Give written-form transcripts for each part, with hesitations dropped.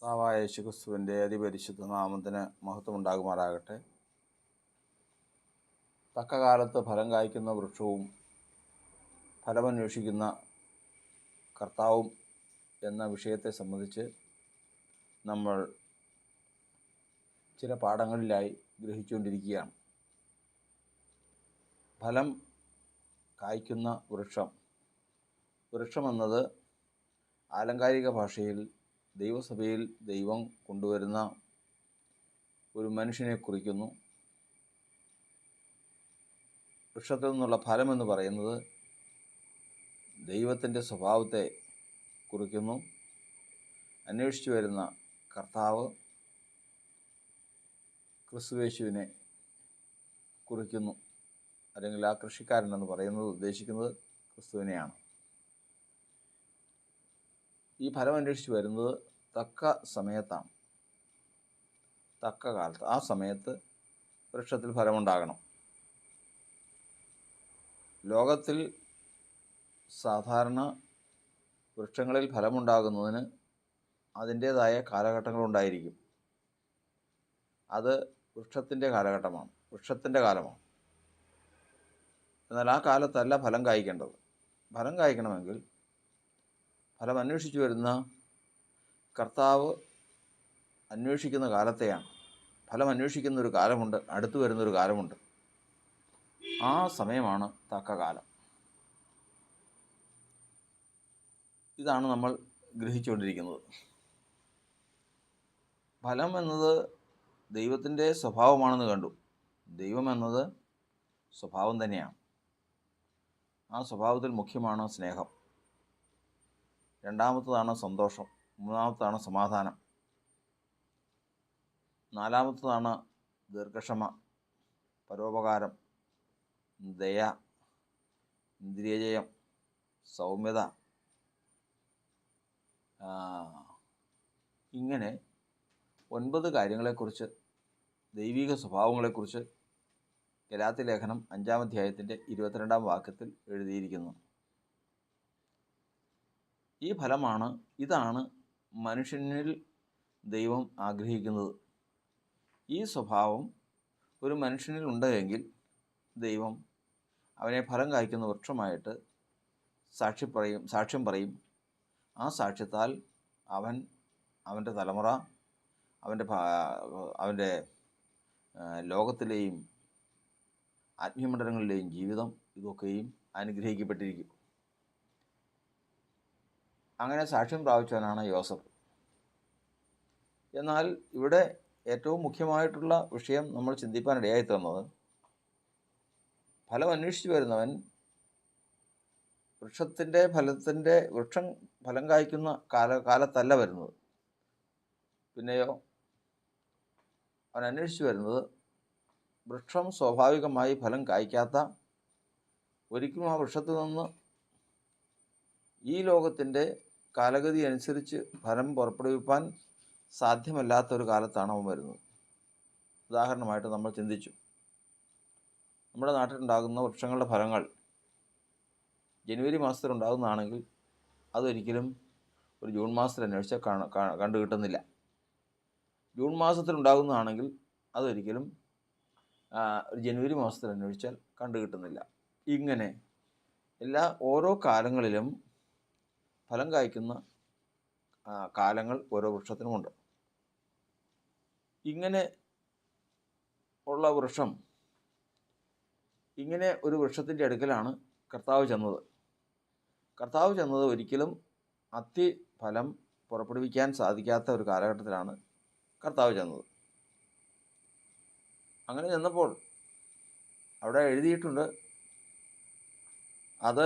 കർത്താവായ യേശുക്രിസ്തുവിൻ്റെ അതിപരിശുദ്ധ നാമത്തിന് മഹത്വമുണ്ടാകുമാറാകട്ടെ. തക്ക കാലത്ത് ഫലം കായ്ക്കുന്ന വൃക്ഷവും ഫലമന്വേഷിക്കുന്ന കർത്താവും എന്ന വിഷയത്തെ സംബന്ധിച്ച് നമ്മൾ ചില പാഠങ്ങളിലായി ഗ്രഹിച്ചുകൊണ്ടിരിക്കുകയാണ്. ഫലം കായ്ക്കുന്ന വൃക്ഷമെന്നത് ആലങ്കാരിക ഭാഷയിൽ ദൈവസഭയിൽ ദൈവം കൊണ്ടുവരുന്ന ഒരു മനുഷ്യനെ കുറിക്കുന്നു. വൃക്ഷത്തിൽ നിന്നുള്ള ഫലമെന്ന് പറയുന്നത് ദൈവത്തിൻ്റെ സ്വഭാവത്തെ കുറിക്കുന്നു. അന്വേഷിച്ചു വരുന്ന കർത്താവ് ക്രിസ്തുയേശുവിനെ കുറിക്കുന്നു. അല്ലെങ്കിൽ ആ കൃഷിക്കാരൻ എന്ന് പറയുന്നത് ഉദ്ദേശിക്കുന്നത് ക്രിസ്തുവിനെയാണ്. ഈ ഫലം അന്വേഷിച്ച് വരുന്നത് തക്ക സമയത്താണ്, തക്ക കാലത്ത്. ആ സമയത്ത് വൃക്ഷത്തിൽ ഫലമുണ്ടാകണം. ലോകത്തിൽ സാധാരണ വൃക്ഷങ്ങളിൽ ഫലമുണ്ടാകുന്നതിന് അതിൻ്റേതായ കാലഘട്ടങ്ങളുണ്ടായിരിക്കും. അത് വൃക്ഷത്തിൻ്റെ കാലഘട്ടമാണ്, വൃക്ഷത്തിൻ്റെ കാലമാണ്. എന്നാൽ ആ കാലത്തല്ല ഫലം കായ്ക്കേണ്ടത്. ഫലം കായ്ക്കണമെങ്കിൽ ഫലം അന്വേഷിച്ചു വരുന്ന കർത്താവ് അന്വേഷിക്കുന്ന കാലത്തെയാണ്. ഫലം അന്വേഷിക്കുന്ന ഒരു കാലമുണ്ട്, അടുത്തു വരുന്നൊരു കാലമുണ്ട്. ആ സമയമാണ് തക്ക കാലം. ഇതാണ് നമ്മൾ ഗ്രഹിച്ചുകൊണ്ടിരിക്കുന്നത്. ഫലം എന്നത് ദൈവത്തിൻ്റെ സ്വഭാവമാണെന്ന് കണ്ടു. ദൈവം എന്നത് സ്വഭാവം തന്നെയാണ്. ആ സ്വഭാവത്തിൽ മുഖ്യമാണ് സ്നേഹം, രണ്ടാമത്തതാണ് സന്തോഷം, മൂന്നാമത്തതാണ് സമാധാനം, നാലാമത്തതാണ് ദീർഘക്ഷമ, പരോപകാരം, ദയ, ഇന്ദ്രിയജയം, സൗമ്യത. ഇങ്ങനെ 9 കാര്യങ്ങളെക്കുറിച്ച്, ദൈവിക സ്വഭാവങ്ങളെക്കുറിച്ച് ഗലാത്യ ലേഖനം 5-ാം അധ്യായത്തിൻ്റെ 22-ാം വാക്യത്തിൽ എഴുതിയിരിക്കുന്നു. ഈ ഫലമാണ്, ഇതാണ് മനുഷ്യനിൽ ദൈവം ആഗ്രഹിക്കുന്നത്. ഈ സ്വഭാവം ഒരു മനുഷ്യനിൽ ഉണ്ടെങ്കിൽ ദൈവം അവനെ ഫലം കായ്ക്കുന്ന വൃക്ഷമായിട്ട് സാക്ഷ്യം പറയും. ആ സാക്ഷ്യത്താൽ അവൻ്റെ തലമുറ, അവൻ്റെ ലോകത്തിലെയും ആത്മീയമണ്ഡലങ്ങളിലെയും ജീവിതം ഇതൊക്കെയും അനുഗ്രഹിക്കപ്പെട്ടിരിക്കും. അങ്ങനെ സാക്ഷ്യം പ്രാപിച്ചവനാണ് യോസഫ്. എന്നാൽ ഇവിടെ ഏറ്റവും മുഖ്യമായിട്ടുള്ള വിഷയം നമ്മൾ ചിന്തിപ്പാനിടയായി തീർന്നത്, ഫലം അന്വേഷിച്ചു വരുന്നവൻ വൃക്ഷം ഫലം കായ്ക്കുന്ന കാലത്തല്ല വരുന്നത്. പിന്നെയോ അവൻ അന്വേഷിച്ചു വരുന്നത് വൃക്ഷം സ്വാഭാവികമായി ഫലം കായ്ക്കാത്ത, ഒരിക്കലും ആ വൃക്ഷത്തിൽ നിന്ന് ഈ ലോകത്തിൻ്റെ കാലഗതി അനുസരിച്ച് ഫലം പുറപ്പെടുവിപ്പാൻ സാധ്യമല്ലാത്തൊരു കാലത്താണ് അവൻ വരുന്നത്. ഉദാഹരണമായിട്ട് നമ്മൾ ചിന്തിച്ചു, നമ്മുടെ നാട്ടിലുണ്ടാകുന്ന വൃക്ഷങ്ങളുടെ ഫലങ്ങൾ ജനുവരി മാസത്തിലുണ്ടാകുന്നതാണെങ്കിൽ അതൊരിക്കലും ഒരു ജൂൺ മാസത്തിൽ അന്വേഷിച്ചാൽ കണ്ടു കിട്ടുന്നില്ല. ജൂൺ മാസത്തിലുണ്ടാകുന്നതാണെങ്കിൽ അതൊരിക്കലും ഒരു ജനുവരി മാസത്തിൽ അന്വേഷിച്ചാൽ കണ്ടു കിട്ടുന്നില്ല. ഇങ്ങനെ ഓരോ കാലങ്ങളിലും ഫലം കായ്ക്കുന്ന കാലങ്ങൾ ഓരോ വൃക്ഷത്തിനുമുണ്ട്. ഇങ്ങനെ ഉള്ള ഇങ്ങനെ ഒരു വൃക്ഷത്തിൻ്റെ അടുക്കലാണ് കർത്താവ് ചെന്നത്. ഒരിക്കലും ഫലം പുറപ്പെടുവിക്കാൻ സാധിക്കാത്ത ഒരു കാലഘട്ടത്തിലാണ് കർത്താവ് ചെന്നത്. അങ്ങനെ ചെന്നപ്പോൾ അവിടെ എഴുതിയിട്ടുണ്ട്, അത്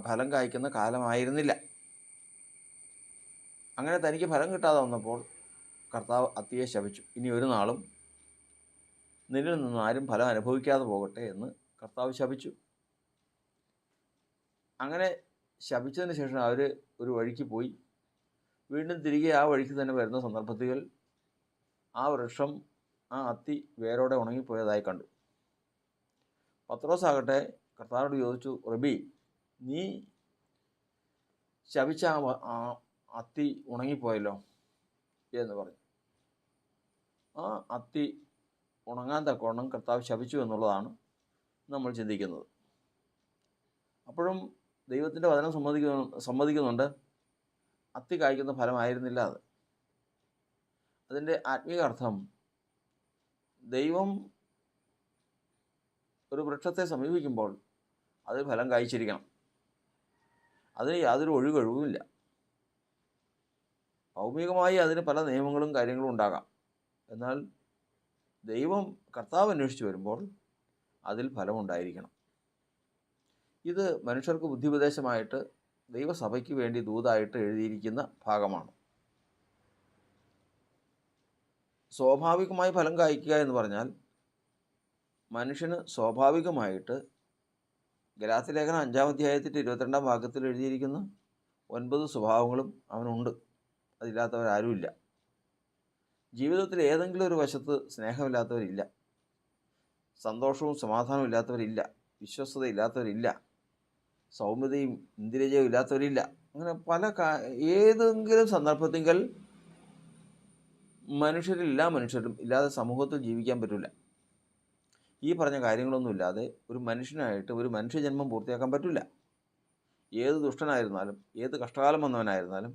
ഫലം കായ്ക്കുന്ന കാലമായിരുന്നില്ല. അങ്ങനെ തനിക്ക് ഫലം കിട്ടാതെ വന്നപ്പോൾ കർത്താവ് അത്തിയെ ശപിച്ചു. ഇനി ഒരു നാളും നിന്നിൽ നിന്നും ആരും ഫലം അനുഭവിക്കാതെ പോകട്ടെ എന്ന് കർത്താവ് ശപിച്ചു. അങ്ങനെ ശപിച്ചതിന് ശേഷം അവർ ഒരു വഴിക്ക് പോയി. വീണ്ടും തിരികെ ആ വഴിക്ക് തന്നെ വരുന്ന സന്ദർഭത്തിൽ ആ അത്തി വേരോടെ ഉണങ്ങിപ്പോയതായി കണ്ടു. പത്രോസാകട്ടെ കർത്താവിനോട് ചോദിച്ചു, റബി, നീ ശപിച്ച ആ അത്തി ഉണങ്ങിപ്പോയല്ലോ, എന്ന് പറഞ്ഞു. ആ അത്തി ഉണങ്ങാൻ തക്കവണ്ണം കർത്താവ് ശപിച്ചു എന്നുള്ളതാണ് നമ്മൾ ചിന്തിക്കുന്നത്. അപ്പോഴും ദൈവത്തിൻ്റെ വചനം സമ്മതിക്കുന്നുണ്ട് അത്തി കായ്ക്കുന്ന ഫലമായിരുന്നില്ല അത്. അതിൻ്റെ ആത്മീയ അർത്ഥം, ദൈവം ഒരു വൃക്ഷത്തെ സമീപിക്കുമ്പോൾ അത് ഫലം കായ്ച്ചിരിക്കണം. അതിന് യാതൊരു ഒഴികഴിവുമില്ല. ഭൗമികമായി അതിന് പല നിയമങ്ങളും കാര്യങ്ങളും ഉണ്ടാകാം. എന്നാൽ ദൈവം കർത്താവ് അന്വേഷിച്ച് വരുമ്പോൾ അതിൽ ഫലമുണ്ടായിരിക്കണം. ഇത് മനുഷ്യർക്ക് ബുദ്ധിപദേശമായിട്ട് ദൈവസഭയ്ക്ക് വേണ്ടി ദൂതായിട്ട് എഴുതിയിരിക്കുന്ന ഭാഗമാണ്. സ്വാഭാവികമായി ഫലം കായ്ക്കുക എന്ന് പറഞ്ഞാൽ മനുഷ്യന് സ്വാഭാവികമായിട്ട് ഗലാത്യലേഖനം 5-ാം അധ്യായത്തിൻ്റെ 22-ാം വാക്യത്തിൽ എഴുതിയിരിക്കുന്ന 9 സ്വഭാവങ്ങളും അവനുണ്ട്. അതില്ലാത്തവരാരുമില്ല. ജീവിതത്തിൽ ഏതെങ്കിലും ഒരു വശത്ത് സ്നേഹമില്ലാത്തവരില്ല, സന്തോഷവും സമാധാനവും ഇല്ലാത്തവരില്ല, വിശ്വസ്തതയില്ലാത്തവരില്ല, സൗമ്യതയും ഇന്ദ്രിയജയവും ഇല്ലാത്തവരില്ല. അങ്ങനെ ഏതെങ്കിലും സന്ദർഭത്തിങ്കൽ എല്ലാ മനുഷ്യരും ഇല്ലാതെ സമൂഹത്തിൽ ജീവിക്കാൻ പറ്റില്ല. ഈ പറഞ്ഞ കാര്യങ്ങളൊന്നും ഇല്ലാതെ ഒരു മനുഷ്യനായിട്ട് ഒരു മനുഷ്യജന്മം പൂർത്തിയാക്കാൻ പറ്റില്ല. ഏത് ദുഷ്ടനായിരുന്നാലും ഏത് കഷ്ടകാലം വന്നവനായിരുന്നാലും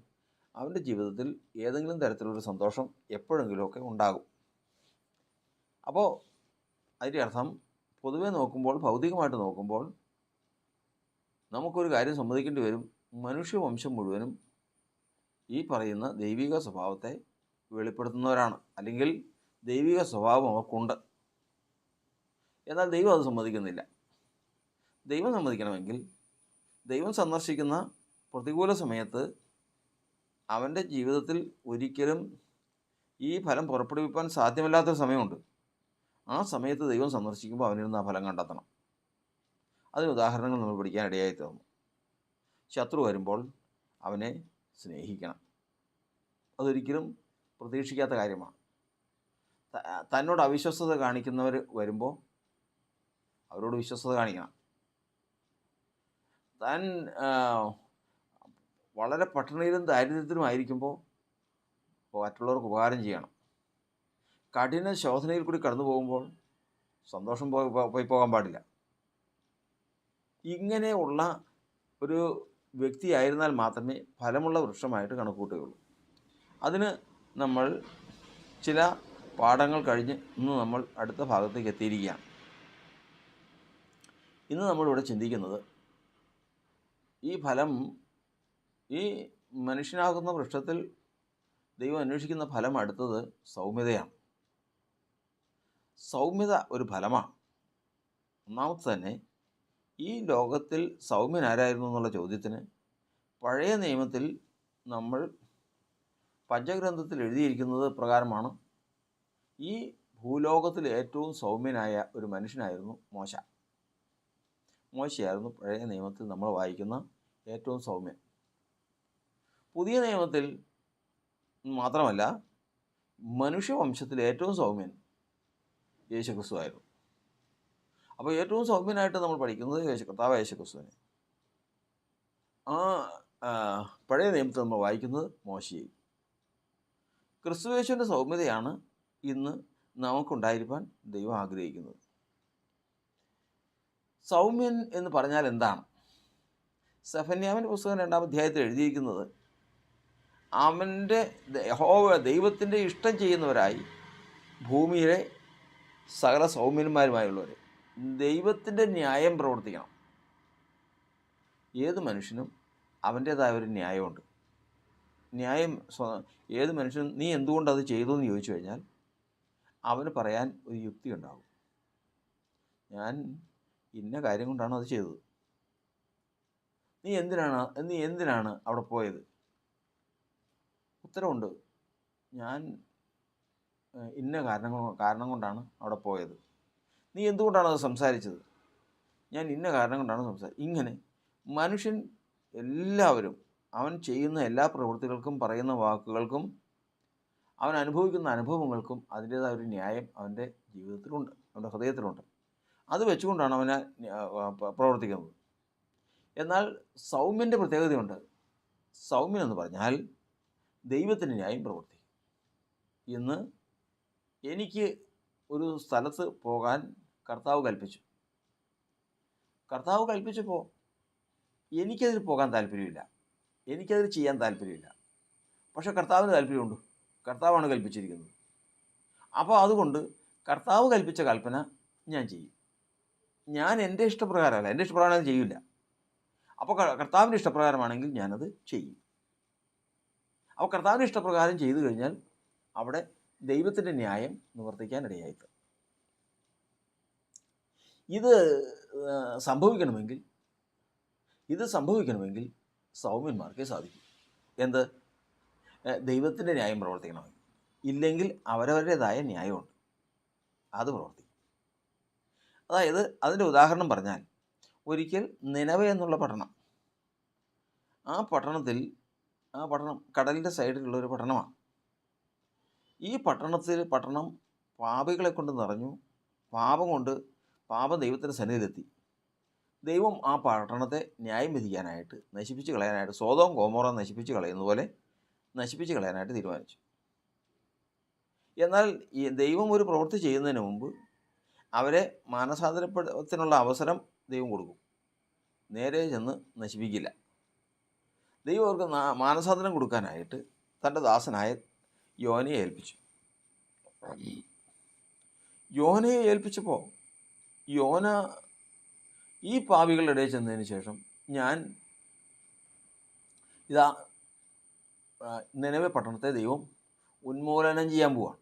അവൻ്റെ ജീവിതത്തിൽ ഏതെങ്കിലും തരത്തിലൊരു സന്തോഷം എപ്പോഴെങ്കിലുമൊക്കെ ഉണ്ടാകും. അപ്പോൾ അതിൻ്റെ അർത്ഥം, പൊതുവെ നോക്കുമ്പോൾ, ഭൗതികമായിട്ട് നോക്കുമ്പോൾ നമുക്കൊരു കാര്യം സമ്മതിക്കേണ്ടി വരും. മനുഷ്യവംശം മുഴുവനും ഈ പറയുന്ന ദൈവിക സ്വഭാവത്തെ വെളിപ്പെടുത്തുന്നവരാണ്, അല്ലെങ്കിൽ ദൈവിക സ്വഭാവം അവർക്കുണ്ട്. എന്നാൽ ദൈവം അത് സമ്മതിക്കുന്നില്ല. ദൈവം സമ്മതിക്കണമെങ്കിൽ ദൈവം സന്ദർശിക്കുന്ന പ്രതികൂല സമയത്ത് അവൻ്റെ ജീവിതത്തിൽ ഒരിക്കലും ഈ ഫലം പുറപ്പെടുവിപ്പാൻ സാധ്യമല്ലാത്തൊരു സമയമുണ്ട്. ആ സമയത്ത് ദൈവം സന്ദർശിക്കുമ്പോൾ അവനിൽ നിന്ന് ആ ഫലം കണ്ടെത്തണം. അതിന് ഉദാഹരണങ്ങൾ നമ്മൾ പഠിക്കാൻ ഇടയായി തീർന്നു. ശത്രു വരുമ്പോൾ അവനെ സ്നേഹിക്കണം. അതൊരിക്കലും പ്രതീക്ഷിക്കാത്ത കാര്യമാണ്. തന്നോട് അവിശ്വസ്തത കാണിക്കുന്നവർ വരുമ്പോൾ അവരോട് വിശ്വസ്തത കാണിക്കണം. താൻ വളരെ പട്ടിണിയിലും ദാരിദ്ര്യത്തിലും ആയിരിക്കുമ്പോൾ മറ്റുള്ളവർക്ക് ഉപകാരം ചെയ്യണം. കഠിന ശോധനയിൽ കൂടി കടന്നു പോകുമ്പോൾ സന്തോഷം പോയി പോകാൻ പാടില്ല. ഇങ്ങനെയുള്ള ഒരു വ്യക്തിയായിരുന്നാൽ മാത്രമേ ഫലമുള്ള വൃക്ഷമായിട്ട് കണക്കൂട്ടുകയുള്ളൂ. അതിന് നമ്മൾ ചില പാഠങ്ങൾ കഴിഞ്ഞ് ഇന്ന് നമ്മൾ അടുത്ത ഭാഗത്തേക്ക് എത്തിയിരിക്കുകയാണ്. ഇന്ന് നമ്മളിവിടെ ചിന്തിക്കുന്നത് ഈ ഫലം, ഈ മനുഷ്യനാകുന്ന വൃക്ഷത്തിൽ ദൈവം അന്വേഷിക്കുന്ന ഫലം അടുത്തത് സൗമ്യതയാണ്. സൗമ്യത ഒരു ഫലമാണ്. ഒന്നാമത്തെ തന്നെ, ഈ ലോകത്തിൽ സൗമ്യനാരായിരുന്നു എന്നുള്ള ചോദ്യത്തിന് പഴയ നിയമത്തിൽ നമ്മൾ പഞ്ചഗ്രന്ഥത്തിൽ എഴുതിയിരിക്കുന്നത് പ്രകാരമാണ്. ഈ ഭൂലോകത്തിൽ ഏറ്റവും സൗമ്യനായ ഒരു മനുഷ്യനായിരുന്നു മോശ. മോശയായിരുന്നു പഴയ നിയമത്തിൽ നമ്മൾ വായിക്കുന്ന ഏറ്റവും സൗമ്യൻ. പുതിയ നിയമത്തിൽ മാത്രമല്ല, മനുഷ്യവംശത്തിൽ ഏറ്റവും സൗമ്യൻ യേശുക്രിസ്തു ആയിരുന്നു. അപ്പോൾ ഏറ്റവും സൗമ്യനായിട്ട് നമ്മൾ പഠിക്കുന്നത് കർത്താവായ യേശുക്രിസ്തുവിനെ. പഴയ നിയമത്തിൽ നമ്മൾ വായിക്കുന്നത് മോശയെ. ക്രിസ്തുയേശുവിൻ്റെ സൗമ്യതയാണ് ഇന്ന് നമുക്കുണ്ടായിരിക്കാൻ ദൈവം ആഗ്രഹിക്കുന്നത്. സൗമ്യൻ എന്ന് പറഞ്ഞാൽ എന്താണ്? സെഫന്യാവിൻ്റെ പുസ്തകം 2-ാം അധ്യായത്തിൽ എഴുതിയിരിക്കുന്നത്, അവൻ്റെ ദൈവത്തിൻ്റെ ഇഷ്ടം ചെയ്യുന്നവരായി ഭൂമിയിലെ സകല സൗമ്യന്മാരുമായുള്ളവർ ദൈവത്തിൻ്റെ ന്യായം പ്രവർത്തിക്കണം. ഏത് മനുഷ്യനും അവൻ്റേതായ ഒരു ന്യായമുണ്ട്. ന്യായം ഏത് മനുഷ്യനും നീ എന്തുകൊണ്ടത് ചെയ്തു എന്ന് ചോദിച്ചു കഴിഞ്ഞാൽ അവന് പറയാൻ ഒരു യുക്തി ഉണ്ടാകും. ഞാൻ ഇന്ന കാര്യം കൊണ്ടാണ് അത് ചെയ്തത്. നീ എന്തിനാണ് അവിടെ പോയത്? ഉത്തരവുണ്ട്, ഞാൻ ഇന്ന കാരണം കൊണ്ടാണ് അവിടെ പോയത്. നീ എന്തുകൊണ്ടാണ് അത് സംസാരിച്ചത്? ഞാൻ ഇന്ന കാരണം കൊണ്ടാണ് ഇങ്ങനെ മനുഷ്യൻ എല്ലാവരും അവൻ ചെയ്യുന്ന എല്ലാ പ്രവൃത്തികൾക്കും പറയുന്ന വാക്കുകൾക്കും അവൻ അനുഭവിക്കുന്ന അനുഭവങ്ങൾക്കും അതിൻ്റേതായ ഒരു ന്യായം അവൻ്റെ ജീവിതത്തിലുണ്ട്, അവൻ്റെ ഹൃദയത്തിലുണ്ട്. അത് വെച്ചുകൊണ്ടാണ് അവനെ പ്രവർത്തിക്കുന്നത്. എന്നാൽ സൗമ്യൻ്റെ പ്രത്യേകതയുണ്ട്. സൗമ്യൻ എന്ന് പറഞ്ഞാൽ ദൈവത്തിൻ്റെ ന്യായം പ്രവർത്തിക്കും. ഇന്ന് എനിക്ക് ഒരു സ്ഥലത്ത് പോകാൻ കർത്താവ് കൽപ്പിച്ചു. കർത്താവ് കൽപ്പിച്ചപ്പോൾ എനിക്കതിൽ പോകാൻ താല്പര്യമില്ല, എനിക്കതിൽ ചെയ്യാൻ താല്പര്യമില്ല. പക്ഷേ കർത്താവിന് താല്പര്യമുണ്ട്, കർത്താവാണ് കൽപ്പിച്ചിരിക്കുന്നത്. അപ്പോൾ അതുകൊണ്ട് കർത്താവ് കൽപ്പിച്ച കൽപ്പന ഞാൻ ചെയ്യും. ഞാൻ എൻ്റെ ഇഷ്ടപ്രകാരമല്ല, എൻ്റെ ഇഷ്ടപ്രകാരം അത് ചെയ്യില്ല. അപ്പോൾ കർത്താവിൻ്റെ ഇഷ്ടപ്രകാരമാണെങ്കിൽ ഞാനത് ചെയ്യും. അപ്പോൾ കർത്താവിൻ്റെ ഇഷ്ടപ്രകാരം ചെയ്തു കഴിഞ്ഞാൽ അവിടെ ദൈവത്തിൻ്റെ ന്യായം നിവർത്തിക്കാൻ ഇടയായിത്ത്. ഇത് സംഭവിക്കണമെങ്കിൽ സൗമ്യന്മാർക്കേ സാധിക്കും. എന്ത്? ദൈവത്തിൻ്റെ ന്യായം പ്രവർത്തിക്കണമെങ്കിൽ. ഇല്ലെങ്കിൽ അവരവരുടേതായ ന്യായമുണ്ട്, അത് പ്രവർത്തിക്കും. അതായത് അതിൻ്റെ ഉദാഹരണം പറഞ്ഞാൽ, ഒരിക്കൽ നിനവെ എന്നുള്ള പട്ടണം, ആ പട്ടണം കടലിൻ്റെ സൈഡിലുള്ളൊരു പട്ടണമാണ്. ഈ പട്ടണം പാപികളെ കൊണ്ട് നിറഞ്ഞു. പാപം ദൈവത്തിൻ്റെ സന്നിധിയിലെത്തി. ദൈവം ആ പട്ടണത്തെ ന്യായം വിധിക്കാനായിട്ട്, നശിപ്പിച്ച് കളയാനായിട്ട്, സോദോം ഗൊമോറ നശിപ്പിച്ച് കളയുന്ന പോലെ നശിപ്പിച്ച് കളയാനായിട്ട് തീരുമാനിച്ചു. എന്നാൽ ഈ ദൈവം ഒരു പ്രവൃത്തി ചെയ്യുന്നതിന് മുമ്പ് അവരെ മാനസാന്തരപ്പെടത്തിനുള്ള അവസരം ദൈവം കൊടുക്കും. നേരെ ചെന്ന് നശിപ്പിക്കില്ല. ദൈവം അവർക്ക് മാനസാന്തരം കൊടുക്കാനായിട്ട് തൻ്റെ ദാസനായ യോനയെ ഏൽപ്പിച്ചു. യോനയെ ഏൽപ്പിച്ചപ്പോൾ യോന ഈ പാപികളുടെ ഇടയിൽ ചെന്നതിന് ശേഷം, ഞാൻ ഇതാ നിനവെ പട്ടണത്തെ ദൈവം ഉന്മൂലനം ചെയ്യാൻ പോവാണ്,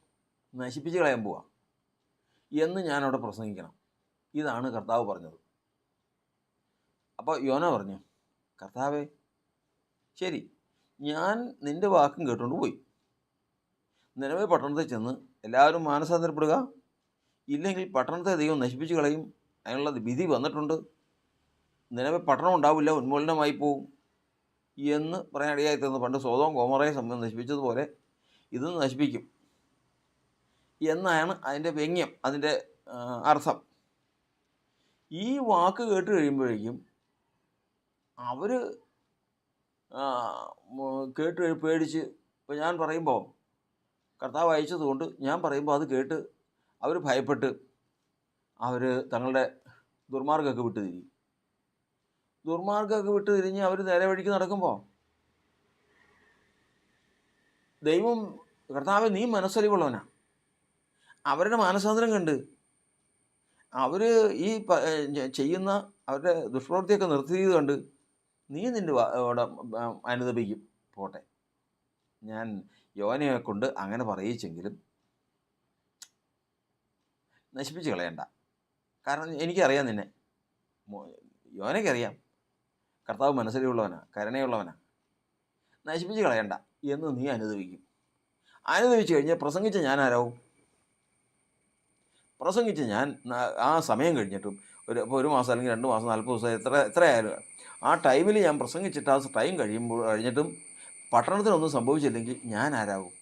നശിപ്പിച്ച് കളയാൻ പോവാണ് എന്ന് ഞാനവിടെ പ്രസംഗിക്കണം. ഇതാണ് കർത്താവ് പറഞ്ഞത്. അപ്പോൾ യോന പറഞ്ഞു, കർത്താവേ, ശരി, ഞാൻ നിൻ്റെ വാക്കും കേട്ടുകൊണ്ട് പോയി. നിനവെ പട്ടണത്തിൽ ചെന്ന് എല്ലാവരും മാനസാന്തരപ്പെടുക, ഇല്ലെങ്കിൽ പട്ടണത്തെ ദൈവം നശിപ്പിച്ച് കളയും, അതിനുള്ള വിധി വന്നിട്ടുണ്ട്, നിലവെ പട്ടണം ഉണ്ടാവില്ല, ഉന്മൂലനമായി പോവും എന്ന് പറയാനിടയായി തീർന്നു. പണ്ട് സോദോം ഗൊമോറയെ നശിപ്പിച്ചതുപോലെ ഇത് നശിപ്പിക്കും എന്നാണ് അതിൻ്റെ വ്യംഗ്യം, അതിൻ്റെ അർത്ഥം. ഈ വാക്ക് കേട്ട് കഴിയുമ്പോഴേക്കും അവർ പേടിച്ച്, ഇപ്പോൾ ഞാൻ പറയുമ്പോൾ, കർത്താവ് അയച്ചതുകൊണ്ട് ഞാൻ പറയുമ്പോൾ അത് കേട്ട് അവർ ഭയപ്പെട്ട് അവർ തങ്ങളുടെ ദുർമാർഗ്ഗമൊക്കെ വിട്ട് തിരിഞ്ഞ് അവർ നേരെ വഴിക്ക് നടക്കുമ്പോൾ ദൈവം, കർത്താവെ, നീ മനസ്സലിവുള്ളവനാ. അവരുടെ മാനസാന്തരം കണ്ട് അവർ ഈ ചെയ്യുന്ന അവരുടെ ദുഷ്പ്രവൃത്തിയൊക്കെ നിർത്തിയത് കണ്ട് നീ നിൻ്റെ അനുദപിക്കും. പോട്ടെ, ഞാൻ യോനയെ കൊണ്ട് അങ്ങനെ പറയിച്ചെങ്കിലും നശിപ്പിച്ച് കളയണ്ട. കാരണം എനിക്കറിയാം നിന്നെ, യോനയ്ക്കറിയാം കർത്താവ് മനസ്സിലുള്ളവനാ, കരുണയുള്ളവനാ. നശിപ്പിച്ച് കളയണ്ട എന്ന് നീ അനുദപിക്കും. അനുദപിച്ച് കഴിഞ്ഞാൽ പ്രസംഗിച്ച ഞാൻ ആരാവും? പ്രസംഗിച്ച് ഞാൻ ആ സമയം കഴിഞ്ഞിട്ടും ഒരു മാസം അല്ലെങ്കിൽ 2 മാസം 40 ദിവസം എത്രയായാലും ആ ടൈമിൽ ഞാൻ പ്രസംഗിച്ചിട്ട് ആ ടൈം കഴിഞ്ഞിട്ടും പട്ടണത്തിനൊന്നും സംഭവിച്ചില്ലെങ്കിൽ ഞാൻ ആരാകും?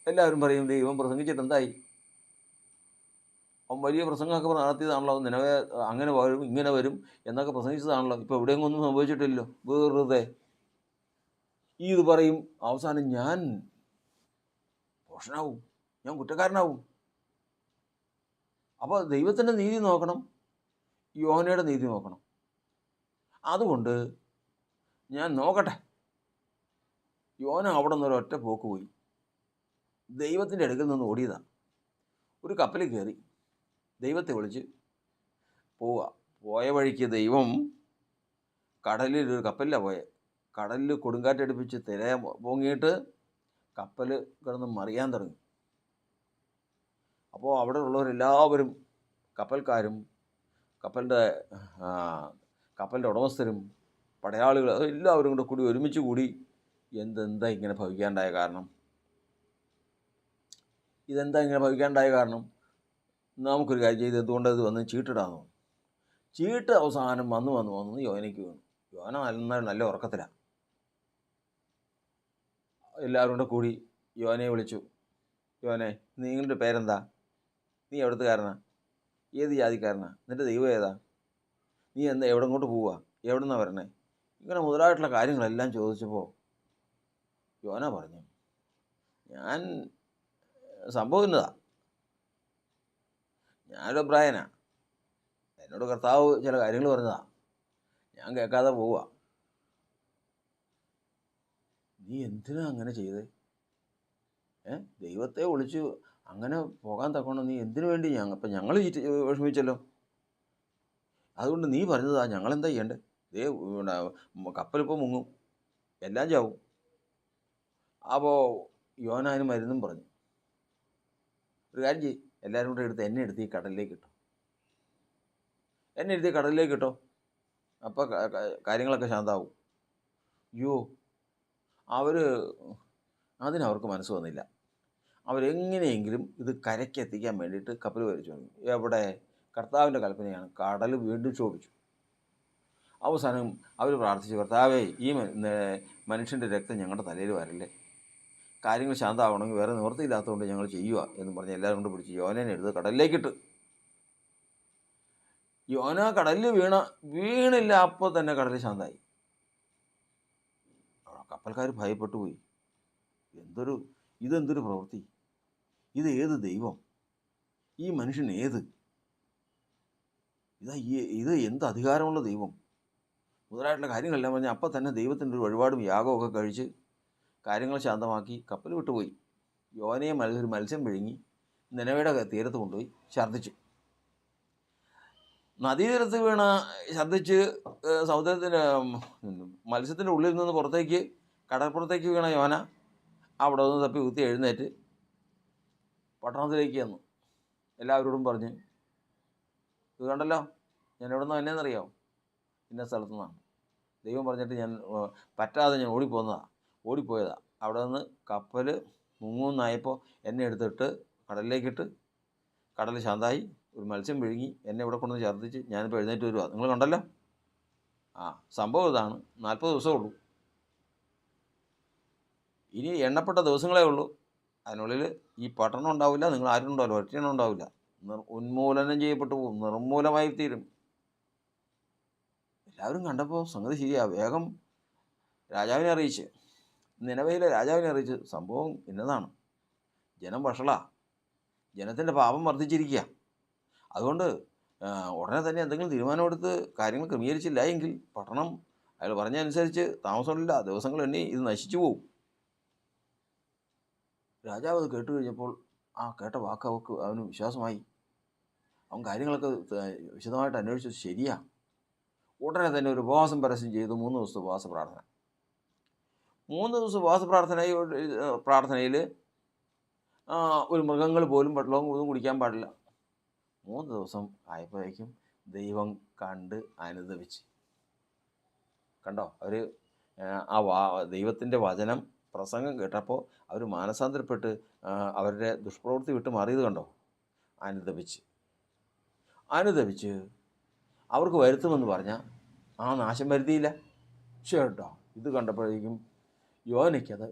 എല്ലാവരും പറയും, ദൈവം പ്രസംഗിച്ചിട്ട് എന്തായി? വലിയ പ്രസംഗമൊക്കെ നടത്തിയതാണല്ലോ, നിലവെ അങ്ങനെ വരും ഇങ്ങനെ വരും എന്നൊക്കെ പ്രസംഗിച്ചതാണല്ലോ, ഇപ്പോൾ എവിടെയെങ്കിലും ഒന്നും സംഭവിച്ചിട്ടില്ലല്ലോ, വെറുതെ ഇത് പറയും. അവസാനം ഞാൻ ഭോഷനാവും, ഞാൻ കുറ്റക്കാരനാവും. അപ്പോൾ ദൈവത്തിൻ്റെ നീതി നോക്കണം, യോനയുടെ നീതി നോക്കണം. അതുകൊണ്ട് ഞാൻ നോക്കട്ടെ. യോന അവിടെ നിന്ന് ഒരൊറ്റ പോക്ക് പോയി, ദൈവത്തിൻ്റെ അടുക്കൽ നിന്ന് ഓടിയതാണ്. ഒരു കപ്പലിൽ കയറി ദൈവത്തെ വിളിച്ച് പോയ വഴിക്ക് ദൈവം കടലിൽ ഒരു കപ്പലിലാണ് പോയത്. കടലിൽ കൊടുങ്കാറ്റടുപ്പിച്ച് തിര പൊങ്ങിയിട്ട് കപ്പൽ കിടന്ന് മറിയാൻ തുടങ്ങി. അപ്പോൾ അവിടെ ഉള്ളവരെല്ലാവരും, കപ്പൽക്കാരും കപ്പലിൻ്റെ ഉടമസ്ഥരും പടയാളികൾ എല്ലാവരും കൂടി ഒരുമിച്ച് കൂടി എന്താ ഇങ്ങനെ ഭവിക്കാണ്ടായ കാരണം, നമുക്കൊരു കാര്യം ചെയ്ത് എന്തുകൊണ്ട് ഇത് വന്ന് ചീട്ടിടാമെന്ന് തോന്നി. ചീട്ട് അവസാനം വന്ന് യോനയ്ക്ക് വീണു. യോന നല്ല ഉറക്കത്തിലാണ്. എല്ലാവരും കൂടി യോനയെ വിളിച്ചു. യോനെ, നിങ്ങളുടെ പേരെന്താ? നീ എവിടുത്തുകാരനാ? ഏത് ജാതിക്കാരനാ? നിൻ്റെ ദൈവം ഏതാ? നീ എവിടെങ്ങോട്ട് പോവുക? എവിടെ നിന്നാണ് വരണേ? ഇങ്ങനെ മുതലായിട്ടുള്ള കാര്യങ്ങളെല്ലാം ചോദിച്ചപ്പോൾ യോന പറഞ്ഞു, ഞാൻ സംഭവം ഇന്നതാ. ഞാനൊരു അഭിപ്രായനാണ്. എന്നോട് കർത്താവ് ചില കാര്യങ്ങൾ പറഞ്ഞതാ, ഞാൻ കേൾക്കാതെ പോവുക. നീ എന്തിനാ അങ്ങനെ ചെയ്തേ? ദൈവത്തെ ഒളിച്ച് അങ്ങനെ പോകാൻ തക്കോണം നീ എന്തിനു വേണ്ടി? ഇപ്പം ഞങ്ങൾ വിഷമിച്ചല്ലോ. അതുകൊണ്ട് നീ പറഞ്ഞതാ, ഞങ്ങളെന്താ ചെയ്യണ്ടേ? ദേ കപ്പലിപ്പോൾ മുങ്ങും, എല്ലാം ചാവും. അപ്പോൾ യോനാന് മരുന്നും പറഞ്ഞു, ഒരു കാര്യം ചെയ്യും, എല്ലാവരും കൂടെ എടുത്ത് എന്നെ എടുത്ത് ഈ കടലിലേക്ക് ഇട്ടോ, എന്നെ എടുത്ത് ഈ കടലിലേക്ക് ഇട്ടോ, അപ്പോൾ കാര്യങ്ങളൊക്കെ ശാന്താവും. അയ്യോ, അതിനവർക്ക് മനസ്സ് വന്നില്ല. അവരെങ്ങനെയെങ്കിലും ഇത് കരയ്ക്കെത്തിക്കാൻ വേണ്ടിയിട്ട് കപ്പൽ വലിച്ചു തുടങ്ങി. എവിടെ? കർത്താവിൻ്റെ കൽപ്പനയാണ്. കടൽ വീണ്ടും ക്ഷോഭിച്ചു. അവസാനം അവർ പ്രാർത്ഥിച്ചു, കർത്താവേ, ഈ മനുഷ്യൻ്റെ രക്തം ഞങ്ങളുടെ തലയിൽ വരല്ലേ, കാര്യങ്ങൾ ശാന്തമാവണമെങ്കിൽ വേറെ നിവൃത്തിയില്ലാത്തതുകൊണ്ട് ഞങ്ങൾ ചെയ്യുക എന്ന് പറഞ്ഞ് എല്ലാവരും കൊണ്ട് പിടിച്ച് യോനേനെ എടുത്ത് കടലിലേക്കിട്ട്. യോന കടലിൽ വീണില്ല, അപ്പോൾ തന്നെ കടൽ ശാന്തമായി. കപ്പൽക്കാർ ഭയപ്പെട്ടു പോയി. ഇതെന്തൊരു പ്രവൃത്തി, ഇത് ഏത് ദൈവം, ഈ മനുഷ്യൻ ഏത്, ഇത് എന്ത് അധികാരമുള്ള ദൈവം മുതലായിട്ടുള്ള കാര്യങ്ങളെല്ലാം പറഞ്ഞ് അപ്പം തന്നെ ദൈവത്തിൻ്റെ ഒരു വഴിപാടും യാഗമൊക്കെ കഴിച്ച് കാര്യങ്ങൾ ശാന്തമാക്കി കപ്പൽ വിട്ടുപോയി. യോനയെ ഒരു മത്സ്യം വിഴുങ്ങി നിനവയുടെ തീരത്ത് കൊണ്ടുപോയി ഛർദ്ദിച്ചു. നദീതീരത്ത് വീണ ഛർദ്ദിച്ച് സമുദ്രത്തിൻ്റെ മത്സ്യത്തിൻ്റെ ഉള്ളിൽ നിന്ന് പുറത്തേക്ക് കടൽപ്പുറത്തേക്ക് വീണ യോന അവിടെ നിന്ന് തപ്പി കുത്തി എഴുന്നേറ്റ് പട്ടണത്തിലേക്ക് വന്നു. എല്ലാവരോടും പറഞ്ഞ്, ഇത് കണ്ടല്ലോ, ഞാൻ എവിടെ നിന്ന് എന്നെന്നറിയാമോ? ഇന്ന സ്ഥലത്തു നിന്നാണ്. ദൈവം പറഞ്ഞിട്ട് ഞാൻ പറ്റാതെ ഞാൻ ഓടിപ്പോയതാ. അവിടെ നിന്ന് കപ്പൽ മുങ്ങുന്നായപ്പോൾ എന്നെ എടുത്തിട്ട് കടലിലേക്കിട്ട്, കടൽ ശാന്തമായി, ഒരു മത്സ്യം വിഴുങ്ങി എന്നെ ഇവിടെ കൊണ്ടുവന്ന് ഛർദ്ദിച്ച് ഞാനിപ്പോൾ എഴുന്നേറ്റ് വരുവാ. നിങ്ങൾ കണ്ടല്ലോ. സംഭവം ഇതാണ്. 40 ദിവസമേ ഉള്ളൂ, ഇനി എണ്ണപ്പെട്ട ദിവസങ്ങളേ ഉള്ളൂ. അതിനുള്ളിൽ ഈ പട്ടണം ഉണ്ടാവില്ല, നിങ്ങൾ ആരും ഉണ്ടാവില്ല, ഒറ്റയെണ്ണം ഉണ്ടാവില്ല, ഉന്മൂലനം ചെയ്യപ്പെട്ടു പോകും, നിർമൂലമായി തീരും. എല്ലാവരും കണ്ടപ്പോൾ സംഗതി ശരിയാ. വേഗം രാജാവിനെ അറിയിച്ച്, നിനവയിലെ രാജാവിനെ അറിയിച്ച്, സംഭവം ഇന്നതാണ്, ജനം വഷളാ, ജനത്തിൻ്റെ പാപം വർദ്ധിച്ചിരിക്കുക. അതുകൊണ്ട് ഉടനെ തന്നെ എന്തെങ്കിലും തീരുമാനമെടുത്ത് കാര്യങ്ങൾ ക്രമീകരിച്ചില്ല എങ്കിൽ പട്ടണം അയാൾ പറഞ്ഞനുസരിച്ച് താമസമില്ല, ദിവസങ്ങൾ എണ്ണി ഇത് നശിച്ചു പോകും. രാജാവ് അത് കേട്ട് കഴിഞ്ഞപ്പോൾ കേട്ട വാക്ക് അവന് വിശ്വാസമായി. അവൻ കാര്യങ്ങളൊക്കെ വിശദമായിട്ട് അന്വേഷിച്ചത് ശരിയാ. ഉടനെ തന്നെ ഒരു ഉപവാസം പരസ്യം ചെയ്തു. 3 ദിവസത്തെ ഉപവാസ പ്രാർത്ഥന. 3 ദിവസം ഉപവാസ പ്രാർത്ഥനയിൽ ഒരു മൃഗങ്ങൾ പോലും വെള്ളവും ഒന്നും കുടിക്കാൻ പാടില്ല. 3 ദിവസം ആയപ്പോഴേക്കും ദൈവം കണ്ട് അനുദപിച്ച്. കണ്ടോ, അവർ ദൈവത്തിൻ്റെ വചനം പ്രസംഗം കേട്ടപ്പോൾ അവർ മാനസാന്തരപ്പെട്ട് അവരുടെ ദുഷ്പ്രവൃത്തി വിട്ട് മാറിയത് കണ്ടോ. അനുദപിച്ച് അവർക്ക് വരുത്തുമെന്ന് പറഞ്ഞാൽ നാശം വരുത്തിയില്ല. കേട്ടോ, ഇത് കണ്ടപ്പോഴേക്കും യോനയ്ക്കത്